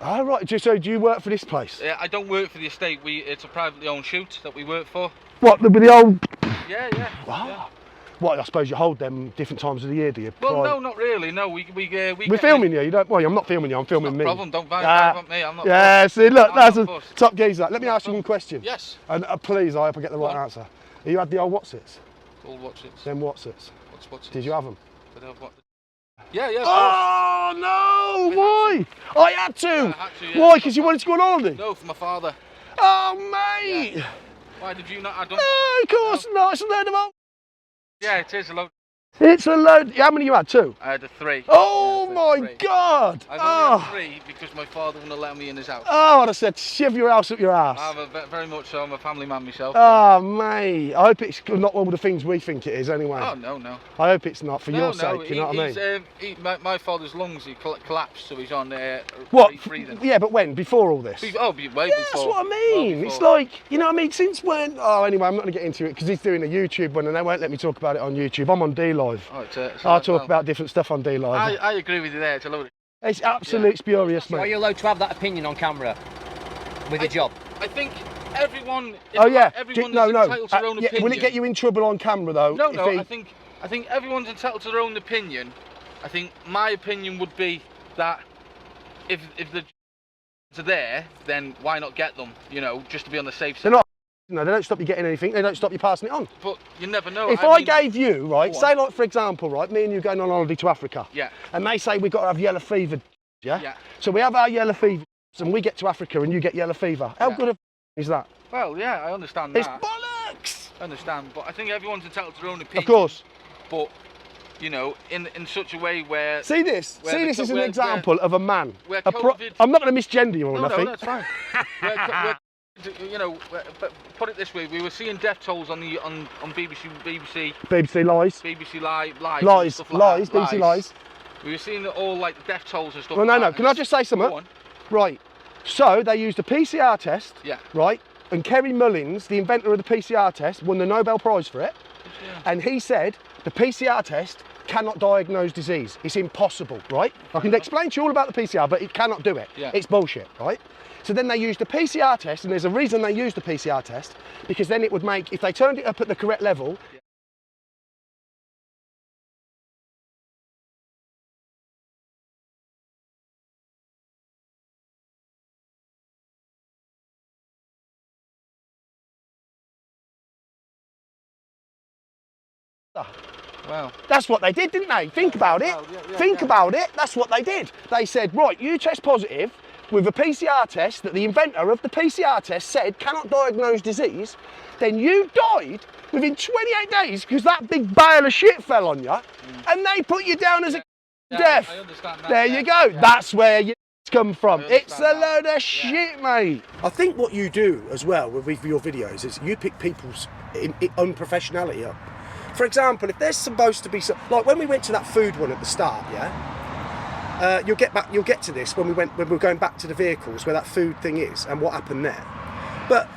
Oh, right. So do you work for this place? I don't work for the estate. It's a privately owned shoot that we work for. What, with the old... Yeah. Wow. Yeah. What, I suppose you hold them different times of the year, do you? Well, no, not really. No, we're filming you. You don't. Well, I'm not filming you. I'm filming me. No problem. Don't vibe on me. I'm not. Yeah. See, look, that's a fussed. top geezer. Let me ask you one question. Yes. And please, I hope I get the right answer. Have you had the old Watsits? Old Watsits. Them Watsits. What's Watsits? Did you have them? Yeah. Oh no! Why? I had to. Yeah, I had to, yeah. Why? Because you wanted to go on holiday? No, for my father. Oh mate! Yeah. Why did you not? I don't. No, of course not. It's a load of old. Yeah, it is a load. It's a load. How many you had? 2? I had 3. Oh yeah, my 3. God! I've only had 3 because my father wouldn't let me in his house. Oh, I'd have said, shiv your house up your ass. Very much so. I'm a family man myself. Oh, mate. I hope it's not all the things we think it is anyway. Oh, no. I hope it's not, for your sake, you know what I mean? My father's lungs, he collapsed, so he's on breathing. Yeah, but when? Before all this? Way yeah, before. That's what I mean. It's like, you know what I mean? Since when? Oh, anyway, I'm not going to get into it because he's doing a YouTube one and they won't let me talk about it on YouTube. I'm on DLive. Oh, I'll talk about different stuff on DLive. I agree with you there. It's a load of... It's absolute spurious, mate. Are you allowed to have that opinion on camera with your job? I think everyone. Oh yeah. Everyone No, is no. entitled to their own opinion. Will it get you in trouble on camera though? No, no. I think everyone's entitled to their own opinion. I think my opinion would be that if the are there, then why not get them? You know, just to be on the safe side. They're not. No, they don't stop you getting anything. They don't stop you passing it on. But you never know. If I gave you, right, say like for example, right, me and you going on holiday to Africa. Yeah. And they say we've got to have yellow fever. Yeah. Yeah. So we have our yellow fever, and we get to Africa, and you get yellow fever. How good is that? Well, yeah, I understand that. It's bollocks. I understand, but I think everyone's entitled to their own opinion. Of course. But you know, in such a way where see this is an example of a man. I'm not going to misgender you or nothing. No, that's fine. You know, put it this way: we were seeing death tolls on BBC Lies. BBC Live, Lies, stuff like lies, that. BBC Lies. We were seeing all like death tolls and stuff. Well, like no. that. Can I just say something? Go on. Right. So they used a PCR test. Yeah. Right. And Kerry Mullins, the inventor of the PCR test, won the Nobel Prize for it. Yeah. And he said the PCR test cannot diagnose disease. It's impossible, right? I can explain to you all about the PCR, but it cannot do it. Yeah. It's bullshit, right? So then they used the PCR test, and there's a reason they used the PCR test, because then it would make, if they turned it up at the correct level, Wow. That's what they did, didn't they? Think about it. Think about it. That's what they did. They said, right, you test positive with a PCR test that the inventor of the PCR test said cannot diagnose disease, then you died within 28 days because that big bale of shit fell on you, and they put you down as a death. I understand that. There you go. That's where you come from. It's a load of shit, mate. I think what you do as well with your videos is you pick people's unprofessionality up. For example, if there's supposed to be some, like when we went to that food one at the start, you'll get to this when we're going back to the vehicles where that food thing is and what happened there. But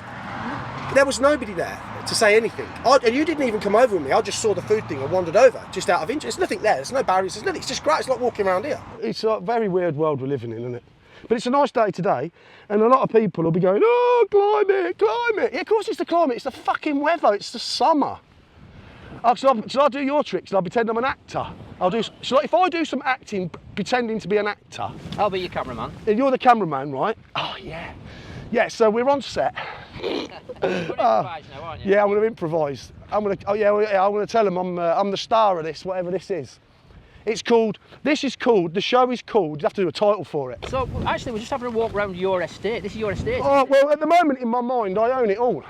there was nobody there to say anything. And you didn't even come over with me. I just saw the food thing and wandered over just out of interest. There's nothing there. There's no barriers. There's nothing. It's just great. It's like walking around here. It's a very weird world we're living in, isn't it? But it's a nice day today, and a lot of people will be going, "Oh, climate, climate." Yeah, of course it's the climate. It's the fucking weather. It's the summer. Shall I do your trick? Shall I pretend I'm an actor? If I do some acting, pretending to be an actor. I'll be your cameraman. And you're the cameraman, right? Oh, yeah. Yeah, so we're on set. You're gonna improvise now, aren't you? Yeah, I'm going to improvise. I'm going to tell them I'm the star of this, whatever this is. The show is called, you have to do a title for it. So, actually, we're just having a walk around your estate. This is your estate. Oh, well, at the moment, in my mind, I own it all.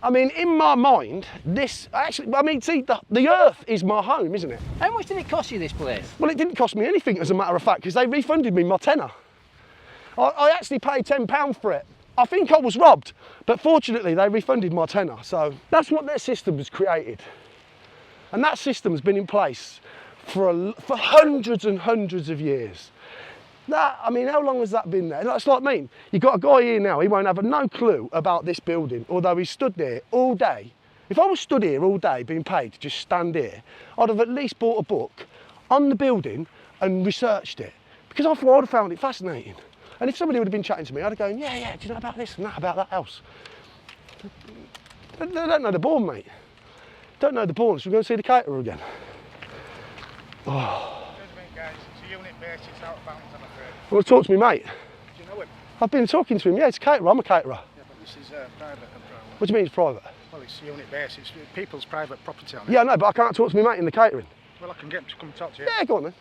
I mean, in my mind, the earth is my home, isn't it? How much did it cost you, this place? Well, it didn't cost me anything, as a matter of fact, because they refunded me my tenner. I actually paid £10 for it. I think I was robbed, but fortunately, they refunded my tenner. So that's what their system has created. And that system has been in place for hundreds and hundreds of years. How long has that been there? It's like me. You've got a guy here now, he won't have no clue about this building, although he stood there all day. If I was stood here all day being paid to just stand here, I'd have at least bought a book on the building and researched it, because I thought I'd have found it fascinating. And if somebody would have been chatting to me, I'd have gone, yeah, do you know about this and that, about that house? They don't know the born, mate. Don't know the born, so we're going to see the caterer again. Oh. Guys, it's a unit basis out of bounds, I'm afraid. Well, talk to me, mate. Do you know him? I've been talking to him, yeah, it's a caterer, I'm a caterer. Yeah, but this is private control. What do you mean it's private? Well, it's unit based, it's people's private property on it. Yeah, no, but I can't talk to me, mate, in the catering. Well, I can get him to come and talk to you. Yeah, go on then.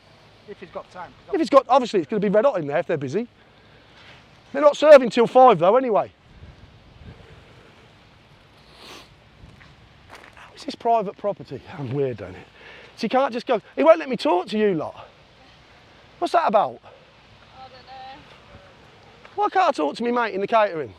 If he's got time. If it's got, obviously it's going to be red hot in there if they're busy. They're not serving till 5 though, anyway. How is this private property? I'm weird, don't it? So you can't just go, he won't let me talk to you lot. What's that about? I don't know. Why can't I talk to me mate in the catering?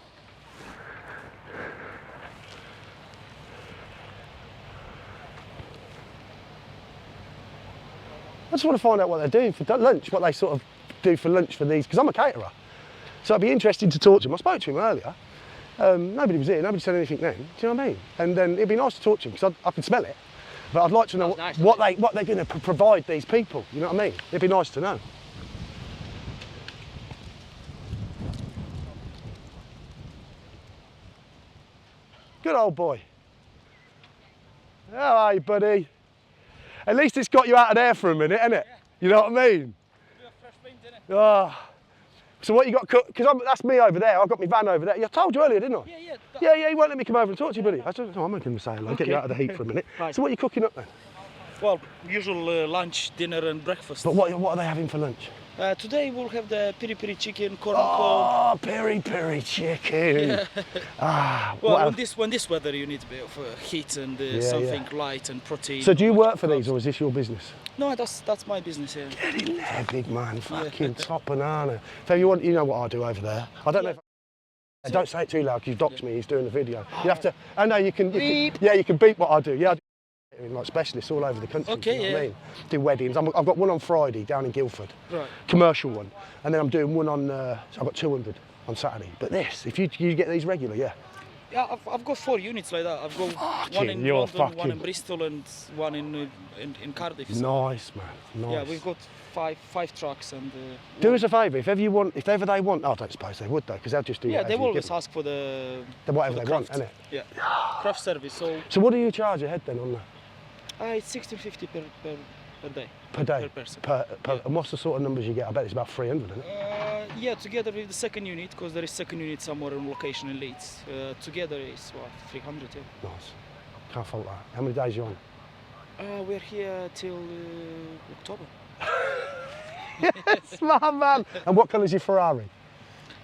I just want to find out what they're doing for lunch, what they sort of do for lunch for these, because I'm a caterer. So it'd be interesting to talk to him. I spoke to him earlier. Nobody was here, nobody said anything then. Do you know what I mean? And then it'd be nice to talk to him, because I can smell it. But I'd like to know what they're going to provide these people. You know what I mean? It'd be nice to know. Good old boy. How are you, buddy? At least it's got you out of there for a minute, innit? You know what I mean? Oh. So what you got cooked? Because that's me over there. I've got my van over there. I told you earlier, didn't I? Yeah, he won't let me come over and talk to you, buddy. I said, oh, I'm not going to say hello. Get you out of the heat for a minute. Right. So what are you cooking up then? Well, usual lunch, dinner and breakfast. But what are they having for lunch? Today we'll have the piri-piri chicken, corn Oh, piri-piri chicken. Yeah. Well, when this weather you need a bit of heat and something light and protein. So do you work for these or is this your business? No, that's my business here. Get in there, big man. Fucking top banana. So you know what I do over there. I don't know if don't say it too loud because you've doxed me. He's doing the video. You have to. I know you can. Yeah, you can beat what I do. Yeah. Like specialists all over the country. Okay, you know what I mean? Do weddings. I've got one on Friday down in Guildford, commercial one, and then I'm doing one on. So I've got 200 on Saturday. But this, if you get these regular, yeah. Yeah, I've got 4 units like that. I've got one in London, one in Bristol, and one in Cardiff. So. Nice, man. Nice. Yeah, we've got five trucks and. Do us a favour, if ever they want. Oh, I don't suppose they would though, because they'll just do. Yeah, they will always ask for the whatever they want, innit? Yeah. Craft service. So what do you charge a head then on that? It's $16.50 per day. Per day? Per person. And what's the sort of numbers you get? I bet it's about 300, isn't it? Yeah, together with the second unit, because there is second unit somewhere on location in Leeds. Together is what, 300, yeah. Nice. Can't fault that. How many days are you on? We're here till October. Yes, my man. And what colour's your Ferrari?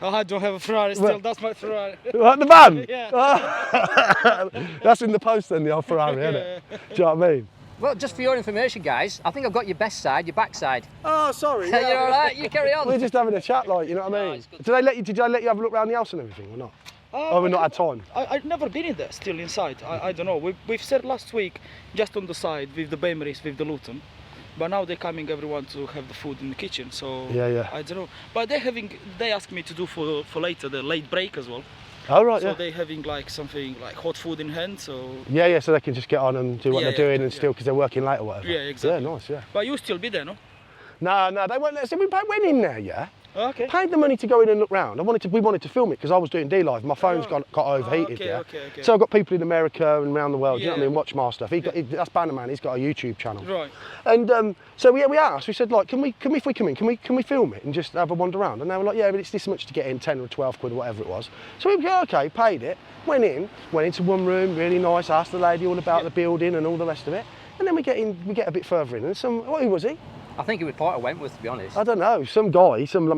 Oh, I don't have a Ferrari still, that's my Ferrari. What, the van? Yeah. That's in the post then, the old Ferrari, isn't it? Do you know what I mean? Well, just for your information, guys, I think I've got your best side, your backside. Oh, sorry. Yeah. You're all right, you carry on. We're just having a chat, like, you know what I mean? Did they let you have a look around the house and everything, or not? Or we've not had time? I've never been in there, still inside. I don't know. We've said last week, just on the side, with the Bameries, with the Luton. But now they're coming, everyone, to have the food in the kitchen, so yeah. I don't know. But they asked me to do for later, the late break as well. Oh, right, so they're having like something like hot food in hand, so... Yeah, so they can just get on and do what they're doing and still, because they're working late or whatever. Yeah, exactly. Yeah, nice, yeah. But you'll still be there, no? No, they won't let us in. We went in there, yeah? Okay. Paid the money to go in and look round. We wanted to film it because I was doing D-Live. My phone's got overheated, okay. So I've got people in America and around the world, you know what I mean, watch my stuff. That's BANAMAN, he's got a YouTube channel. Right. And so we asked, we said, like, can we if we come in, can we film it and just have a wander around? And they were like, yeah, but it's this much to get in, 10 or 12 quid or whatever it was. So we go, okay, paid it, went into one room, really nice, asked the lady all about the building and all the rest of it. And then we get a bit further in and who was he? I think it was Porter Wentworth, to be honest. I don't know, some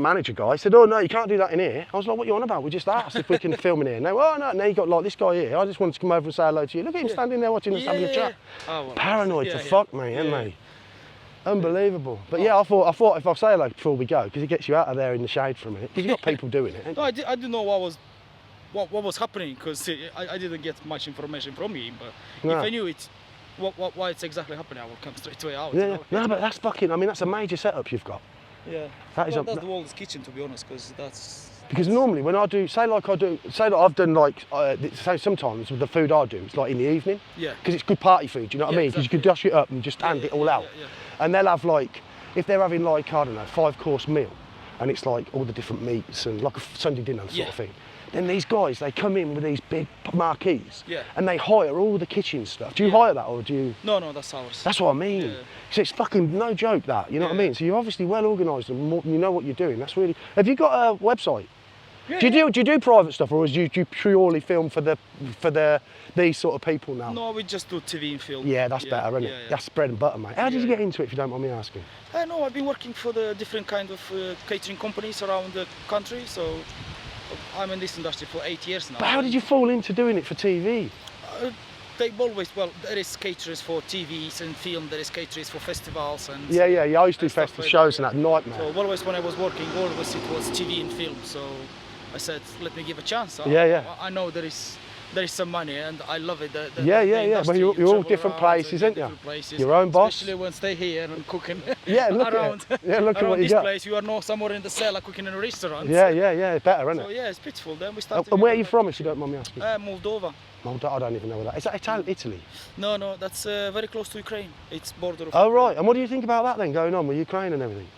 manager guy said, oh no, you can't do that in here. I was like, what are you on about? We just asked if we can film in here. And they were, oh no, now you got like this guy here. I just wanted to come over and say hello to you. Look at him standing there watching us having a chat. Oh, well, paranoid to fuck me, isn't they? Unbelievable. But yeah, I thought if I say hello before we go, because it gets you out of there in the shade for a minute, because you've got people doing it. No, I didn't know what was happening, because I didn't get much information from him, but if I knew it, why it's exactly happening, I will come straight away out. Yeah, no, but that's fucking, I mean, that's a major setup you've got. Yeah, that's the oldest kitchen, to be honest, because that's... Because normally when I do, say that I've done like, say sometimes with the food I do, it's like in the evening. Yeah. Because it's good party food, you know what I mean? Because you can dash it up and just hand it all out. And they'll have like, if they're having like, I don't know, 5-course meal, and it's like all the different meats and like a Sunday dinner sort of thing. Then these guys, they come in with these big marquees and they hire all the kitchen stuff. Do you hire that or do you? No, that's ours. That's what I mean. Yeah. So it's fucking no joke that, you know what I mean? So you're obviously well organised and you know what you're doing. That's really, have you got a website? Yeah, do you do private stuff or do you purely film for these sort of people now? No, we just do TV and film. Yeah, that's better, isn't it? Yeah. That's bread and butter, mate. How did you get into it, if you don't mind me asking? No, I've been working for the different kind of catering companies around the country, so I'm in this industry for 8 years now. But how did you fall into doing it for TV? They've always, well, there is caterers for TVs and film, there is caterers for festivals and... Yeah, I used to do festival shows and that nightmare. So always when I was working, always it was TV and film, so I said, let me give a chance. I know there is some money and I love it. Yeah. Well, you're all different places, aren't you? Your own boss. Especially when stay here and cooking around. Yeah, look at what you got. Place, you are not somewhere in the cellar cooking in a restaurant. Yeah, better, isn't it? So yeah, it's beautiful. Then we started. And where are you from, if you don't mind me asking? Moldova. Moldova, I don't even know where that is. Is that Italy? No, that's very close to Ukraine. It's border of Ukraine. Right. And what do you think about that then, going on with Ukraine and everything?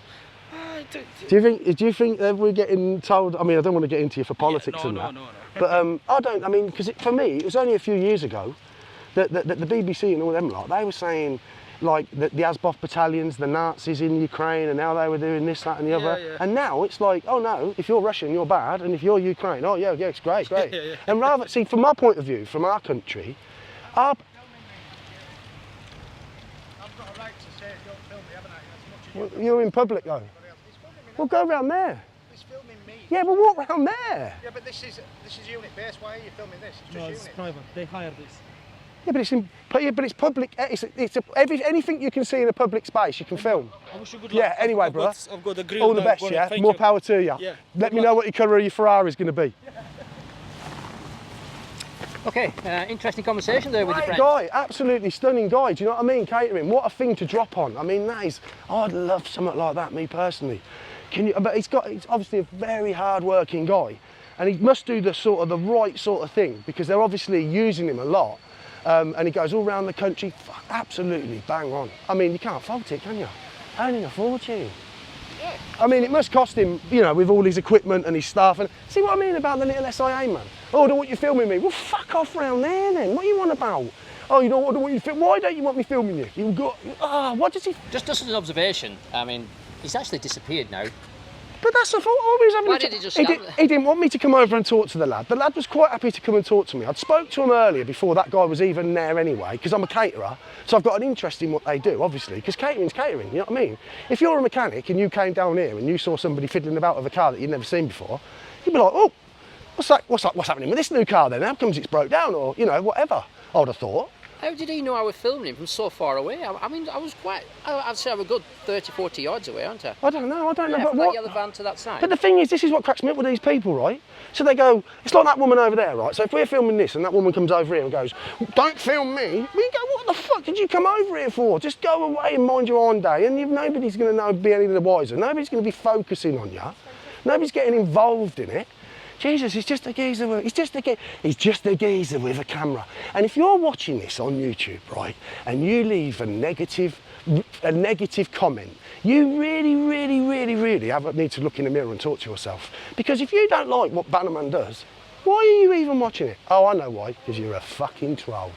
Do you think we're getting told? I mean, I don't want to get into you for politics and that. No. But I mean, because for me, it was only a few years ago that the BBC and all them lot, they were saying, like, the Azov battalions, the Nazis in Ukraine, and now they were doing this, that and the other. Yeah. And now it's like, oh no, if you're Russian, you're bad, and if you're Ukraine, oh yeah, it's great. Yeah. And rather, see, from my point of view, from our country, I've got a right to say don't film me, haven't I? As much as you you're in public though. everybody else. He's filming me Well, now. go round there. He's filming me. Yeah, but walk round there. Yeah, but this is unit based. Why are you filming this? It's just No, it's unit. private. They hire this. Yeah, but it's public. Anything you can see in a public space, you can film. I wish you good luck. Yeah. Anyway, I've bro. I've got a grill. All the now, best, gonna- yeah. thank More you. power to you. Yeah. Let me know what your colour of your Ferrari is going to be. Okay, interesting conversation there with your Great friend. guy, absolutely stunning guy. Do you know what I mean? Catering, what a thing to drop on. I mean, that is. I'd love something like that, me personally. But he's obviously a very hard-working guy, and he must do the right sort of thing because they're obviously using him a lot. And he goes all around the country, absolutely bang on. I mean, you can't fault it, can you? Earning a fortune. Yeah. I mean, it must cost him, you know, with all his equipment and his stuff. And see what I mean about the little SIA man? Oh, I don't want you filming me. Well, fuck off round there then. What are you on about? Oh, you know what? I don't want you film. Why don't you want me filming you? You've got. What does he? Just as an observation, I mean, he's actually disappeared now. But that's the fault. Always having Why a did he just he, stand there? he didn't want me to come over and talk to the lad. The lad was quite happy to come and talk to me. I'd spoke to him earlier before that guy was even there anyway, because I'm a caterer. So I've got an interest in what they do, obviously, because catering's catering, you know what I mean? If you're a mechanic and you came down here and you saw somebody fiddling about with a car that you'd never seen before, you'd be like, oh, what's happening with this new car then? How comes it's broke down? Or, you know, whatever, I'd have thought. How did he know I was filming him from so far away? I mean, I was quite, I'd say I was a good 30, 40 yards away, aren't I? I don't know, Yeah, but from that what? yellow van to that side. But the thing is, this is what cracks me up with these people, right? So they go, it's like that woman over there, right? So if we're filming this and that woman comes over here and goes, don't film me, we go, what the fuck did you come over here for? Just go away and mind your own day, and nobody's going to be any the wiser. Nobody's going to be focusing on you. Nobody's getting involved in it. Jesus, he's just a geezer with a camera. And if you're watching this on YouTube, right, and you leave a negative comment, you really need to look in the mirror and talk to yourself. Because if you don't like what BANAMAN does, why are you even watching it? Oh, I know why, because you're a fucking troll.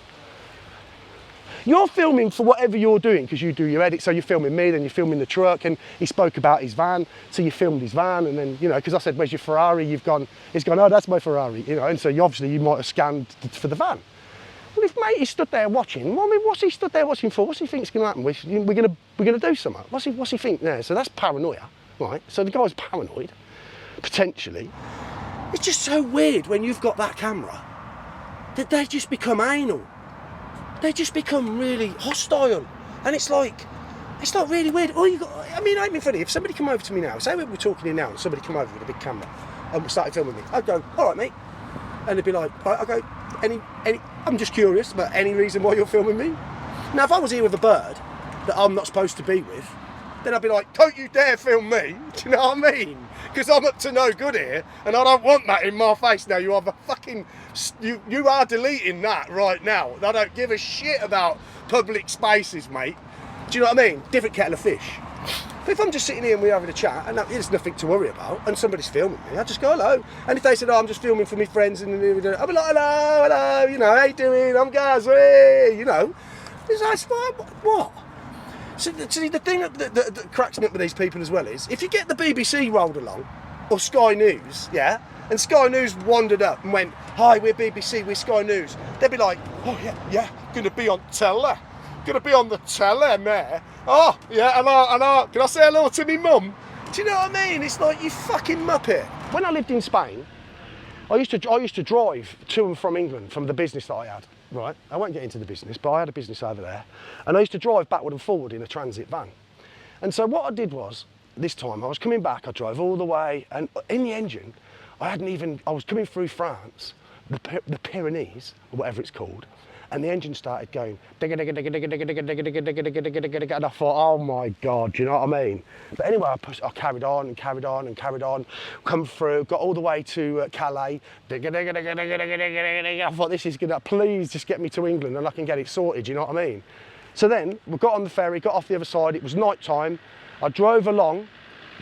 You're filming for whatever you're doing because you do your edit. So you're filming me, then you're filming the truck, and he spoke about his van. So you filmed his van, and then, you know, because I said, where's your Ferrari? He's gone, oh, that's my Ferrari, you know, and so you might have scanned for the van. Well, if mate is stood there watching, well, I mean, what's he stood there watching for? What's he think's going to happen? We're going to do something. What's he think there? So that's paranoia, right? So the guy's paranoid, potentially. It's just so weird when you've got that camera that they just become anal. They just become really hostile, and it's like really weird. All you got, I mean, it ain't been funny. If somebody come over to me now, say we were talking here now, and somebody come over with a big camera and started filming me, I'd go, all right, mate, and they'd be like, right, I go, any, I'm just curious about any reason why you're filming me. Now, if I was here with a bird that I'm not supposed to be with, then I'd be like, don't you dare film me. Do you know what I mean? Because I'm up to no good here, and I don't want that in my face. Now, you are you are deleting that right now. I don't give a shit about public spaces, mate. Do you know what I mean? Different kettle of fish. But if I'm just sitting here and we're having a chat, and there's nothing to worry about, and somebody's filming me, I just go, hello. And if they said, oh, I'm just filming for my friends, and I'll be like, hello, you know, how you doing? I'm Gaz, you know. It's like, what? So the thing that cracks me up with these people as well is, if you get the BBC rolled along, or Sky News, yeah, and Sky News wandered up and went, hi, we're BBC, we're Sky News, they'd be like, oh yeah, gonna be on telly, gonna be on the telly, mate. Oh, yeah, hello, can I say hello to me mum? Do you know what I mean? It's like, you fucking muppet. When I lived in Spain, I used to drive to and from England from the business that I had. Right, I won't get into the business, but I had a business over there, and I used to drive backward and forward in a transit van. And so what I did was, this time I was coming back, I drove all the way, and in the engine, I was coming through France, the Pyrenees, or whatever it's called, and the engine started going, and I thought, oh my God, do you know what I mean? But anyway, I carried on, come through, got all the way to Calais, I thought, this is gonna, please just get me to England and I can get it sorted, you know what I mean? So then, we got on the ferry, got off the other side, it was night time, I drove along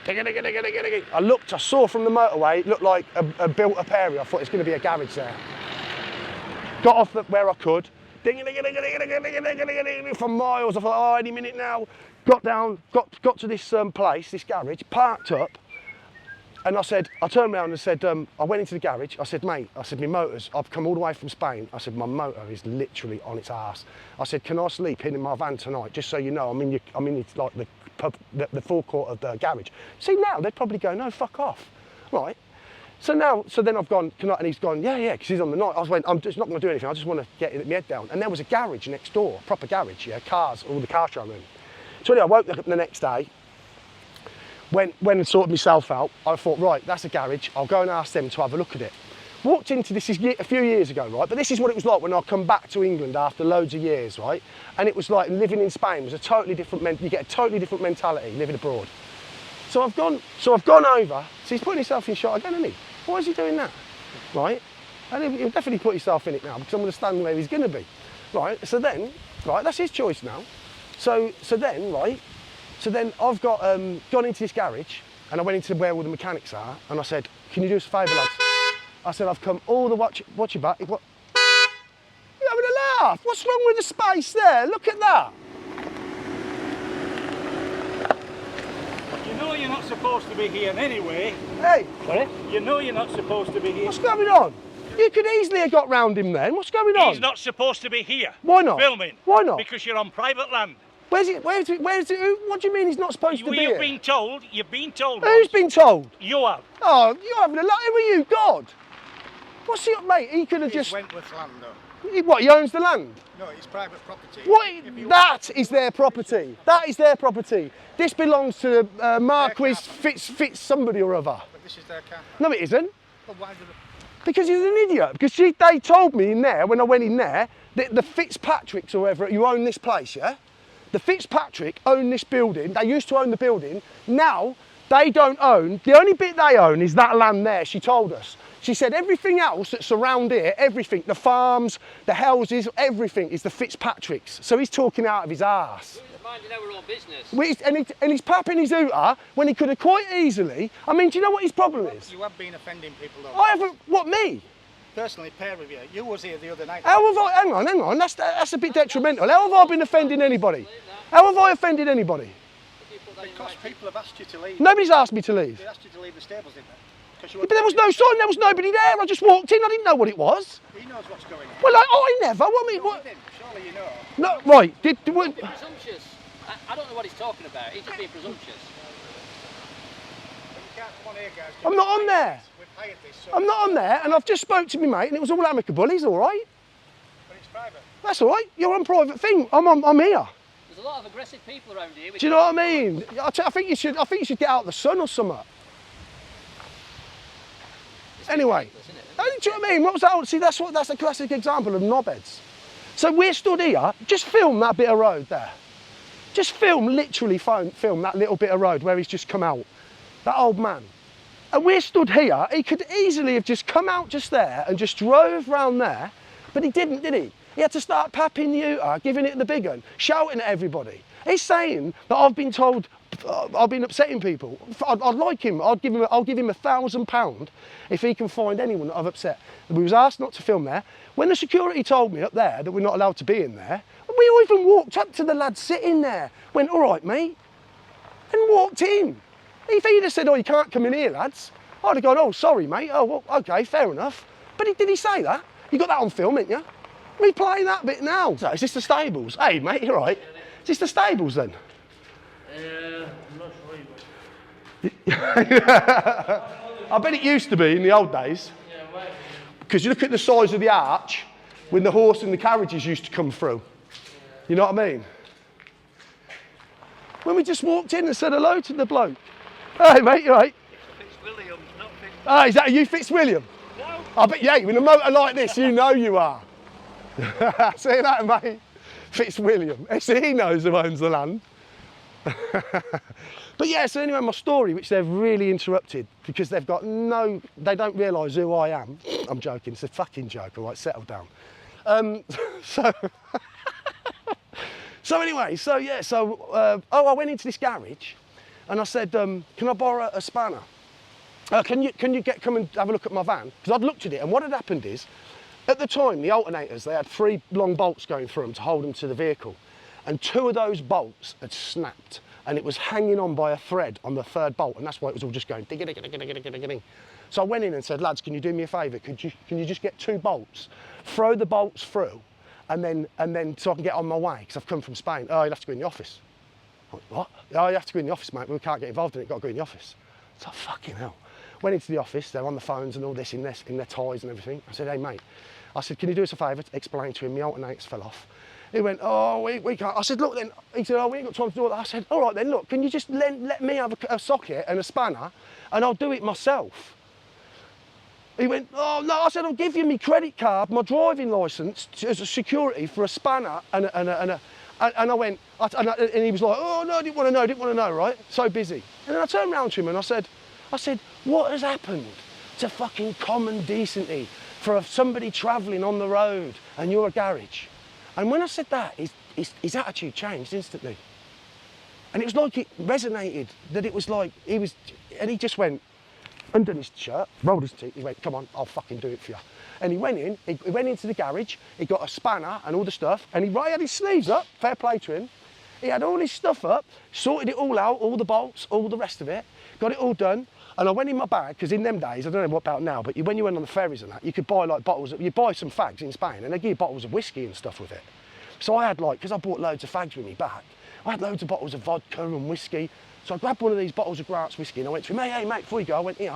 I looked, I saw from the motorway, it looked like a built-up area. I thought it's going to be a garage there. Got off where I could. For miles, I thought, oh, any minute now. Got down, got to this place, this garage, parked up. And I turned around and said, I went into the garage. I said, mate, I said, my motor's, I've come all the way from Spain. I said, my motor is literally on its arse. I said, can I sleep in my van tonight? Just so you know, I'm in it's like the forecourt of the garage. See, now they'd probably go, no, fuck off. Right. So then I've gone, can I? And he's gone, yeah, because he's on the night. I'm just not going to do anything. I just want to get my head down. And there was a garage next door, proper garage, yeah, cars, all the car showroom. So anyway, I woke up the next day. When I sorted myself out, I thought, right, that's a garage. I'll go and ask them to have a look at it. Walked into this a few years ago, right? But this is what it was like when I come back to England after loads of years, right? And it was like living in Spain was a totally different. You get a totally different mentality living abroad. So I've gone over. So he's putting himself in shot again, isn't he? Why is he doing that? Right? And he'll definitely put himself in it now because I'm going to stand where he's going to be. Right? So then, right, that's his choice now. So then I've got gone into this garage and I went into where all the mechanics are and I said, can you do us a favour, lads? I said, I've come all the watch your back. What? You're having a laugh. What's wrong with the space there? Look at that. You know you're not supposed to be here anyway. Hey. Sorry? You know you're not supposed to be here. What's going on? You could easily have got round him then. What's going on? He's not supposed to be here. Why not? Filming. Why not? Because you're on private land. Where's it? What do you mean he's not supposed to be here? You've been told. Who's been told? You have. Oh, you're having a laugh. Who are you, God? What's he, mate? He could have just... Wentworth land, though. What, he owns the land? No, it's private property. That is their property. That is their property. This belongs to Marquis Fitz somebody or other. But this is their car. No, it isn't. Well, why do Because he's an idiot. Because they told me in there, when I went in there, that the Fitzpatricks or whoever, you own this place, yeah? The Fitzpatrick own this building. They used to own the building. Now, they don't own. The only bit they own is that land there, she told us. She said everything else that's around here, everything, the farms, the houses, everything is the Fitzpatricks. So he's talking out of his arse. Minding our own business. And he's papping his hooter when he could have quite easily. I mean, do you know what his problem is? You have been offending people, though. I haven't. What, me? Personally, pair of you. You was here the other night. How have I? Hang on. That's a bit detrimental. How have I been offending anybody? How have I offended anybody? Because people have asked you to leave. Nobody's asked me to leave. They asked you to leave the stables, didn't they? But there was no sign. There was nobody there. I just walked in. I didn't know what it was. He knows what's going on. Well, I never. What I mean? What? Surely you know. No, right. Presumptuous. I don't know what he's talking about. He's just being presumptuous. I'm not on there. I'm not on there, and I've just spoke to my mate, and it was all amicable. He's all right. But it's private. That's all right. You're on private thing. I'm here. There's a lot of aggressive people around here. Do you know what I mean? I think you should get out of the sun or something. Anyway, do you know what I mean? What was that? See, that's a classic example of knobheads. So we're stood here. Just film that bit of road there. Just literally film that little bit of road where he's just come out. That old man. And we're stood here. He could easily have just come out just there and just drove round there, but he didn't, did he? He had to start papping the hooter, giving it the big one, shouting at everybody. He's saying that I've been told, I've been upsetting people. I'd like him. I'll give him £1,000 if he can find anyone that I've upset. We was asked not to film there. When the security told me up there that we're not allowed to be in there, we all even walked up to the lad sitting there, went, all right, mate, and walked in. If he'd have said, oh, you can't come in here, lads, I'd have gone, oh, sorry, mate. Oh, well, okay, fair enough. But did he say that? You got that on film, didn't you? Replaying that bit now. So, is this the stables? Hey, mate, you're right. Is this the stables then? I'm not sure. I bet it used to be in the old days. Because you look at the size of the arch when the horse and the carriages used to come through. You know what I mean? When we just walked in and said hello to the bloke. Hey, mate, you right? Fitzwilliam, not Fitz. Ah, is that you, Fitzwilliam? No. I bet, yeah, with a motor like this, you know you are. See that, mate? Fitzwilliam. See, he knows who owns the land. But yeah, so anyway, my story, which they've really interrupted because they've got they don't realise who I am. I'm joking, it's a fucking joke, all right, settle down. So anyway, I went into this garage and I said, can I borrow a spanner? Can you come and have a look at my van? Because I'd looked at it, and what had happened is, at the time, the alternators, they had 3 long bolts going through them to hold them to the vehicle. And 2 of those bolts had snapped, and it was hanging on by a thread on the 3rd bolt, and that's why it was all just going ding-a-ding-a-ding-a-ding-a-ding. So I went in and said, lads, can you do me a favour? Can you just get 2 bolts, throw the bolts through, and then so I can get on my way, because I've come from Spain. Oh, you'll have to go in the office. I went, what? Oh, you have to go in the office, mate. We can't get involved in it. Got to go in the office. It's like, fucking hell. Went into the office. They're on the phones and all this in their ties and everything. I said, hey, mate. I said, can you do us a favour? Explain to him, the alternators fell off. He went, oh, we can't. I said, look then. He said, oh, we ain't got time to do all that. I said, all right then, look, can you just let me have a socket and a spanner, and I'll do it myself. He went, oh no, I said, I'll give you my credit card, my driving licence as a security for a spanner and I went, and he was like, oh no, I didn't want to know, right? So busy. And then I turned around to him and I said, what has happened to fucking common decency for somebody travelling on the road and you're a garage? And when I said that, his attitude changed instantly. And it was like it resonated, that it was like, and he just went, undone his shirt, rolled his teeth, he went, come on, I'll fucking do it for you. And he went in, he went into the garage, he got a spanner and all the stuff, and he had his sleeves up, fair play to him. He had all his stuff up, sorted it all out, all the bolts, all the rest of it, got it all done. And I went in my bag, because in them days, I don't know what about now, but when you went on the ferries and that, you could buy like bottles, you buy some fags in Spain, and they give you bottles of whiskey and stuff with it. So I had because I bought loads of fags with me back, I had loads of bottles of vodka and whiskey. So I grabbed one of these bottles of Grant's whiskey and I went to him, hey mate, before you go, I went, here.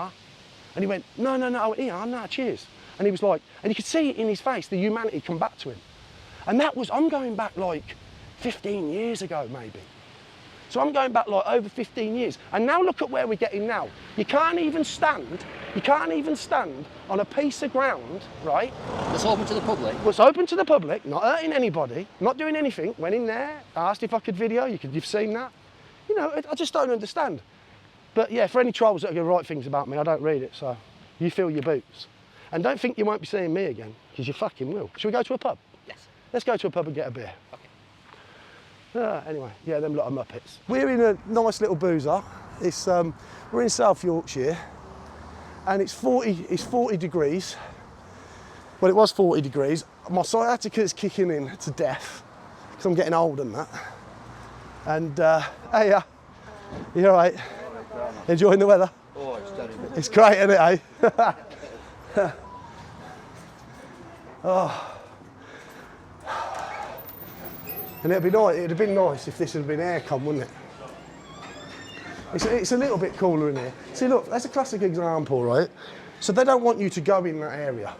And he went, no, I went, here, no, cheers. And he was like, and you could see it in his face, the humanity come back to him. And I'm going back 15 years ago maybe. So I'm going back over 15 years. And now look at where we're getting now. You can't even stand on a piece of ground, right? That's open to the public? Well, it's open to the public, not hurting anybody, not doing anything. Went in there, asked if I could video, you've seen that. You know, I just don't understand. But yeah, for any trolls that are going to write things about me, I don't read it, so you fill your boots. And don't think you won't be seeing me again, because you fucking will. Shall we go to a pub? Yes. Let's go to a pub and get a beer. Okay. Anyway, yeah, them lot of muppets. We're in a nice little boozer. We're in South Yorkshire, and it's 40 degrees. Well, it was 40 degrees. My sciatica's kicking in to death, because I'm getting old and that. And, hey, you all right? Enjoying the weather? Oh, it's terrible. It's great, isn't it, eh? Oh. And it'd have been nice if this had been aircon, wouldn't it? It's a little bit cooler in here. See, look, that's a classic example, right? So they don't want you to go in that area.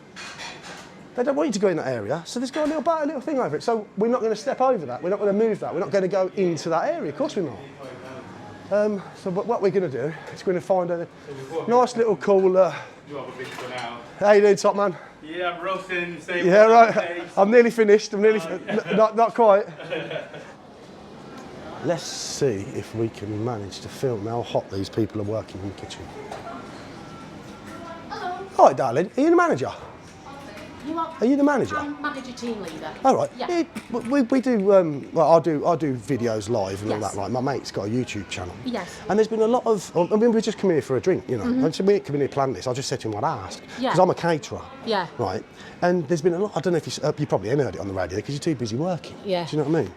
They don't want you to go in that area, so there's got a little thing over it. So we're not going to step over that. We're not going to move that. We're not going to go into that area. Of course we're not. So what we're going to do is we're going to find a nice little cooler. You have a bit for now. How you doing, top man? Yeah, I'm roasting. Yeah, right. I'm nearly finished. Not quite. Let's see if we can manage to film how hot these people are working in the kitchen. Hello. Hi, darling. Are you the manager? You are? Are you the manager? I'm manager team leader. All right. Yeah. We do. Well, I do videos live and all Yes. that. Like my mate's got a YouTube channel. Yes. And there's been a lot of. I mean, we just come here for a drink, you know. And so we didn't come in here plan this. I just said to him, I'd ask Yeah. because I'm a caterer. Yeah. Right. And there's been a lot. I don't know if you probably ain't heard it on the radio because you're too busy working. Yeah. Do you know what I mean?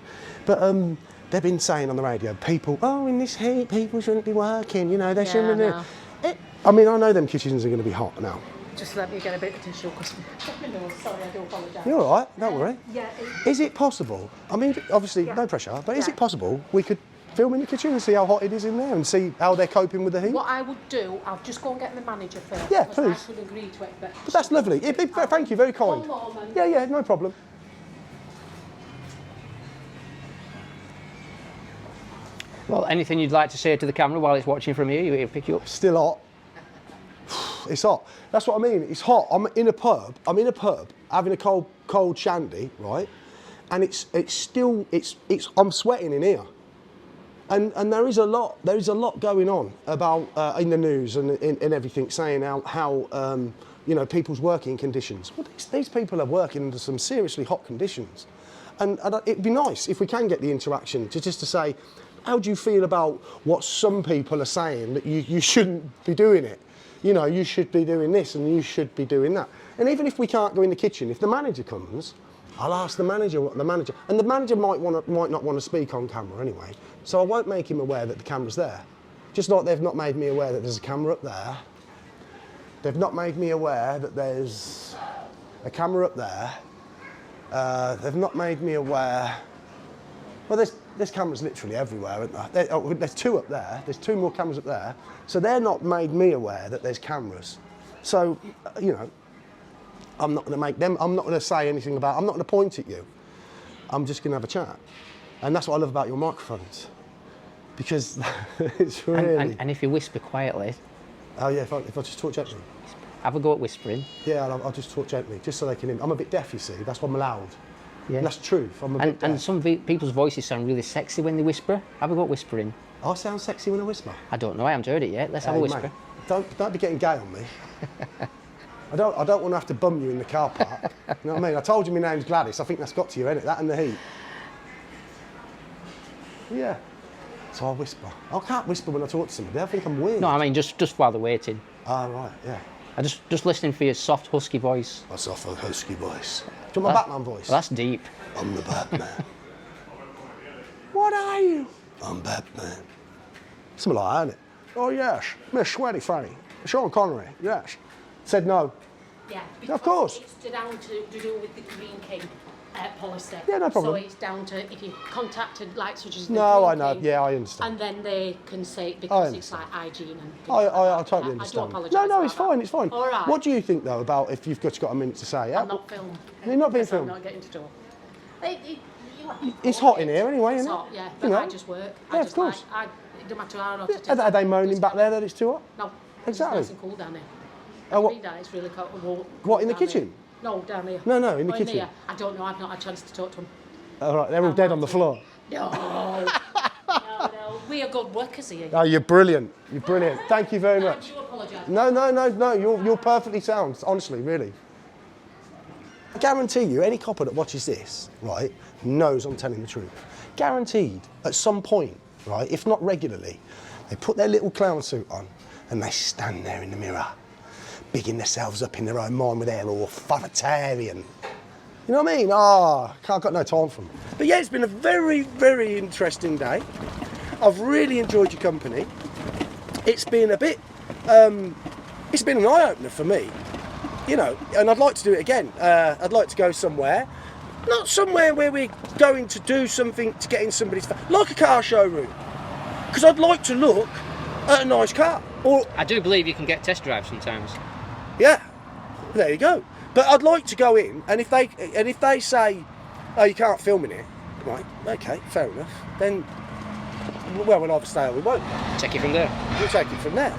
But they've been saying on the radio, people, in this heat, people shouldn't be working. You know, they shouldn't. I know. I mean, I know them kitchens are going to be hot now. Just let me get a bit of tissue. Sorry, I do apologise. You're all right, don't worry. Yeah. Is it possible? I mean, obviously, no pressure, but is it possible we could film in the kitchen and see how hot it is in there and see how they're coping with the heat? What I would do, I'll just go and get the manager first. Yeah, because please. I could agree to it, but That's lovely. Thank you, very kind. One moment. Yeah, no problem. Well, anything you'd like to say to the camera while it's watching from here, you pick you up. Still hot. It's hot. That's what I mean. It's hot. I'm in a pub having a cold shandy, right? And it's still I'm sweating in here. And there is a lot going on about in the news and in everything saying how you know, people's working conditions. Well, these people are working under some seriously hot conditions. And it'd be nice if we can get the interaction just to say, how do you feel about what some people are saying, that you shouldn't be doing it? You know, you should be doing this and you should be doing that. And even if we can't go in the kitchen, if the manager comes, I'll ask the manager what the manager, and the manager might not want to speak on camera anyway, so I won't make him aware that the camera's there. Just like they've not made me aware that there's a camera up there. They've not made me aware that there's a camera up there. They've not made me aware. Well, there's cameras literally everywhere, aren't there? There's 2 up there. There's 2 more cameras up there. So they're not made me aware that there's cameras. So, you know, I'm not going to make them. I'm not going to say anything about. I'm not going to point at you. I'm just going to have a chat. And that's what I love about your microphones, because it's really. And if you whisper quietly. Oh yeah, if I just talk gently. Have a go at whispering. Yeah, I'll just talk gently, just so they can hear me. I'm a bit deaf, you see. That's why I'm loud. Yeah. And that's the truth. I'm a bit deaf. And some people's voices sound really sexy when they whisper. Have a go at whispering. I sound sexy when I whisper. I don't know. I haven't heard it yet. Let's have a whisper. Mate, don't be getting gay on me. I don't want to have to bum you in the car park. You know what I mean? I told you my name's Gladys. I think that's got to you, innit? That and the heat. Yeah. So I whisper. I can't whisper when I talk to somebody. I think I'm weird. No, I mean just while they're waiting. Ah, right, yeah. I just listening for your soft, husky voice. A soft, husky voice. Do you want my Batman voice? Well, that's deep. I'm the Batman. What are you? I'm Batman. Something like that, isn't it? Oh, yes. Miss Sweaty Fanny. Sean Connery, yes. Said no. Yeah, of course. It's down to do with the Green King policy. Yeah, no problem. So it's down to if you contacted, like, such as the No, Green I know. King, Yeah, I understand. and then they can say, because it's like hygiene and things I like totally that. understand. I do apologise. No, it's fine, it's fine. All right. What do you think, though, about if you've got a minute to say? I'm not filmed. You're not being Because I'm filmed? not getting to talk. It's hot in here anyway, It's isn't it? hot, yeah. But You know? I just work. Yeah, of course. It don't matter how hot it is. Are they moaning back there that it's too hot? No. Exactly. It's nice and cool down here. Oh, what? It's really cold. What, in the down here. kitchen? No, down here. No, in the Oh, kitchen. Here. I don't know. I've not had a chance to talk to them. All right, they're all dead on the floor. No. No. We are good workers here. Oh, you're brilliant. You're brilliant. Thank you very I much. do apologise. No. You're perfectly sound. Honestly, really. I guarantee you, any copper that watches this, right, knows I'm telling the truth. Guaranteed, at some point, right, if not regularly, they put their little clown suit on and they stand there in the mirror, bigging themselves up in their own mind with their all authoritarian. You know what I mean? I've got no time for them. But yeah, it's been a very, very interesting day. I've really enjoyed your company. It's been a bit, it's been an eye-opener for me, you know, and I'd like to do it again. I'd like to go somewhere, not somewhere where we're going to do something to get in somebody's face, like a car showroom, because I'd like to look at a nice car. Or I do believe you can get test drives sometimes. yeah, there you go. But I'd like to go in, and if they say, oh, you can't film in it, right? Okay, fair enough. Then, well, we'll either stay or we won't. Take it from there. We'll take it from there.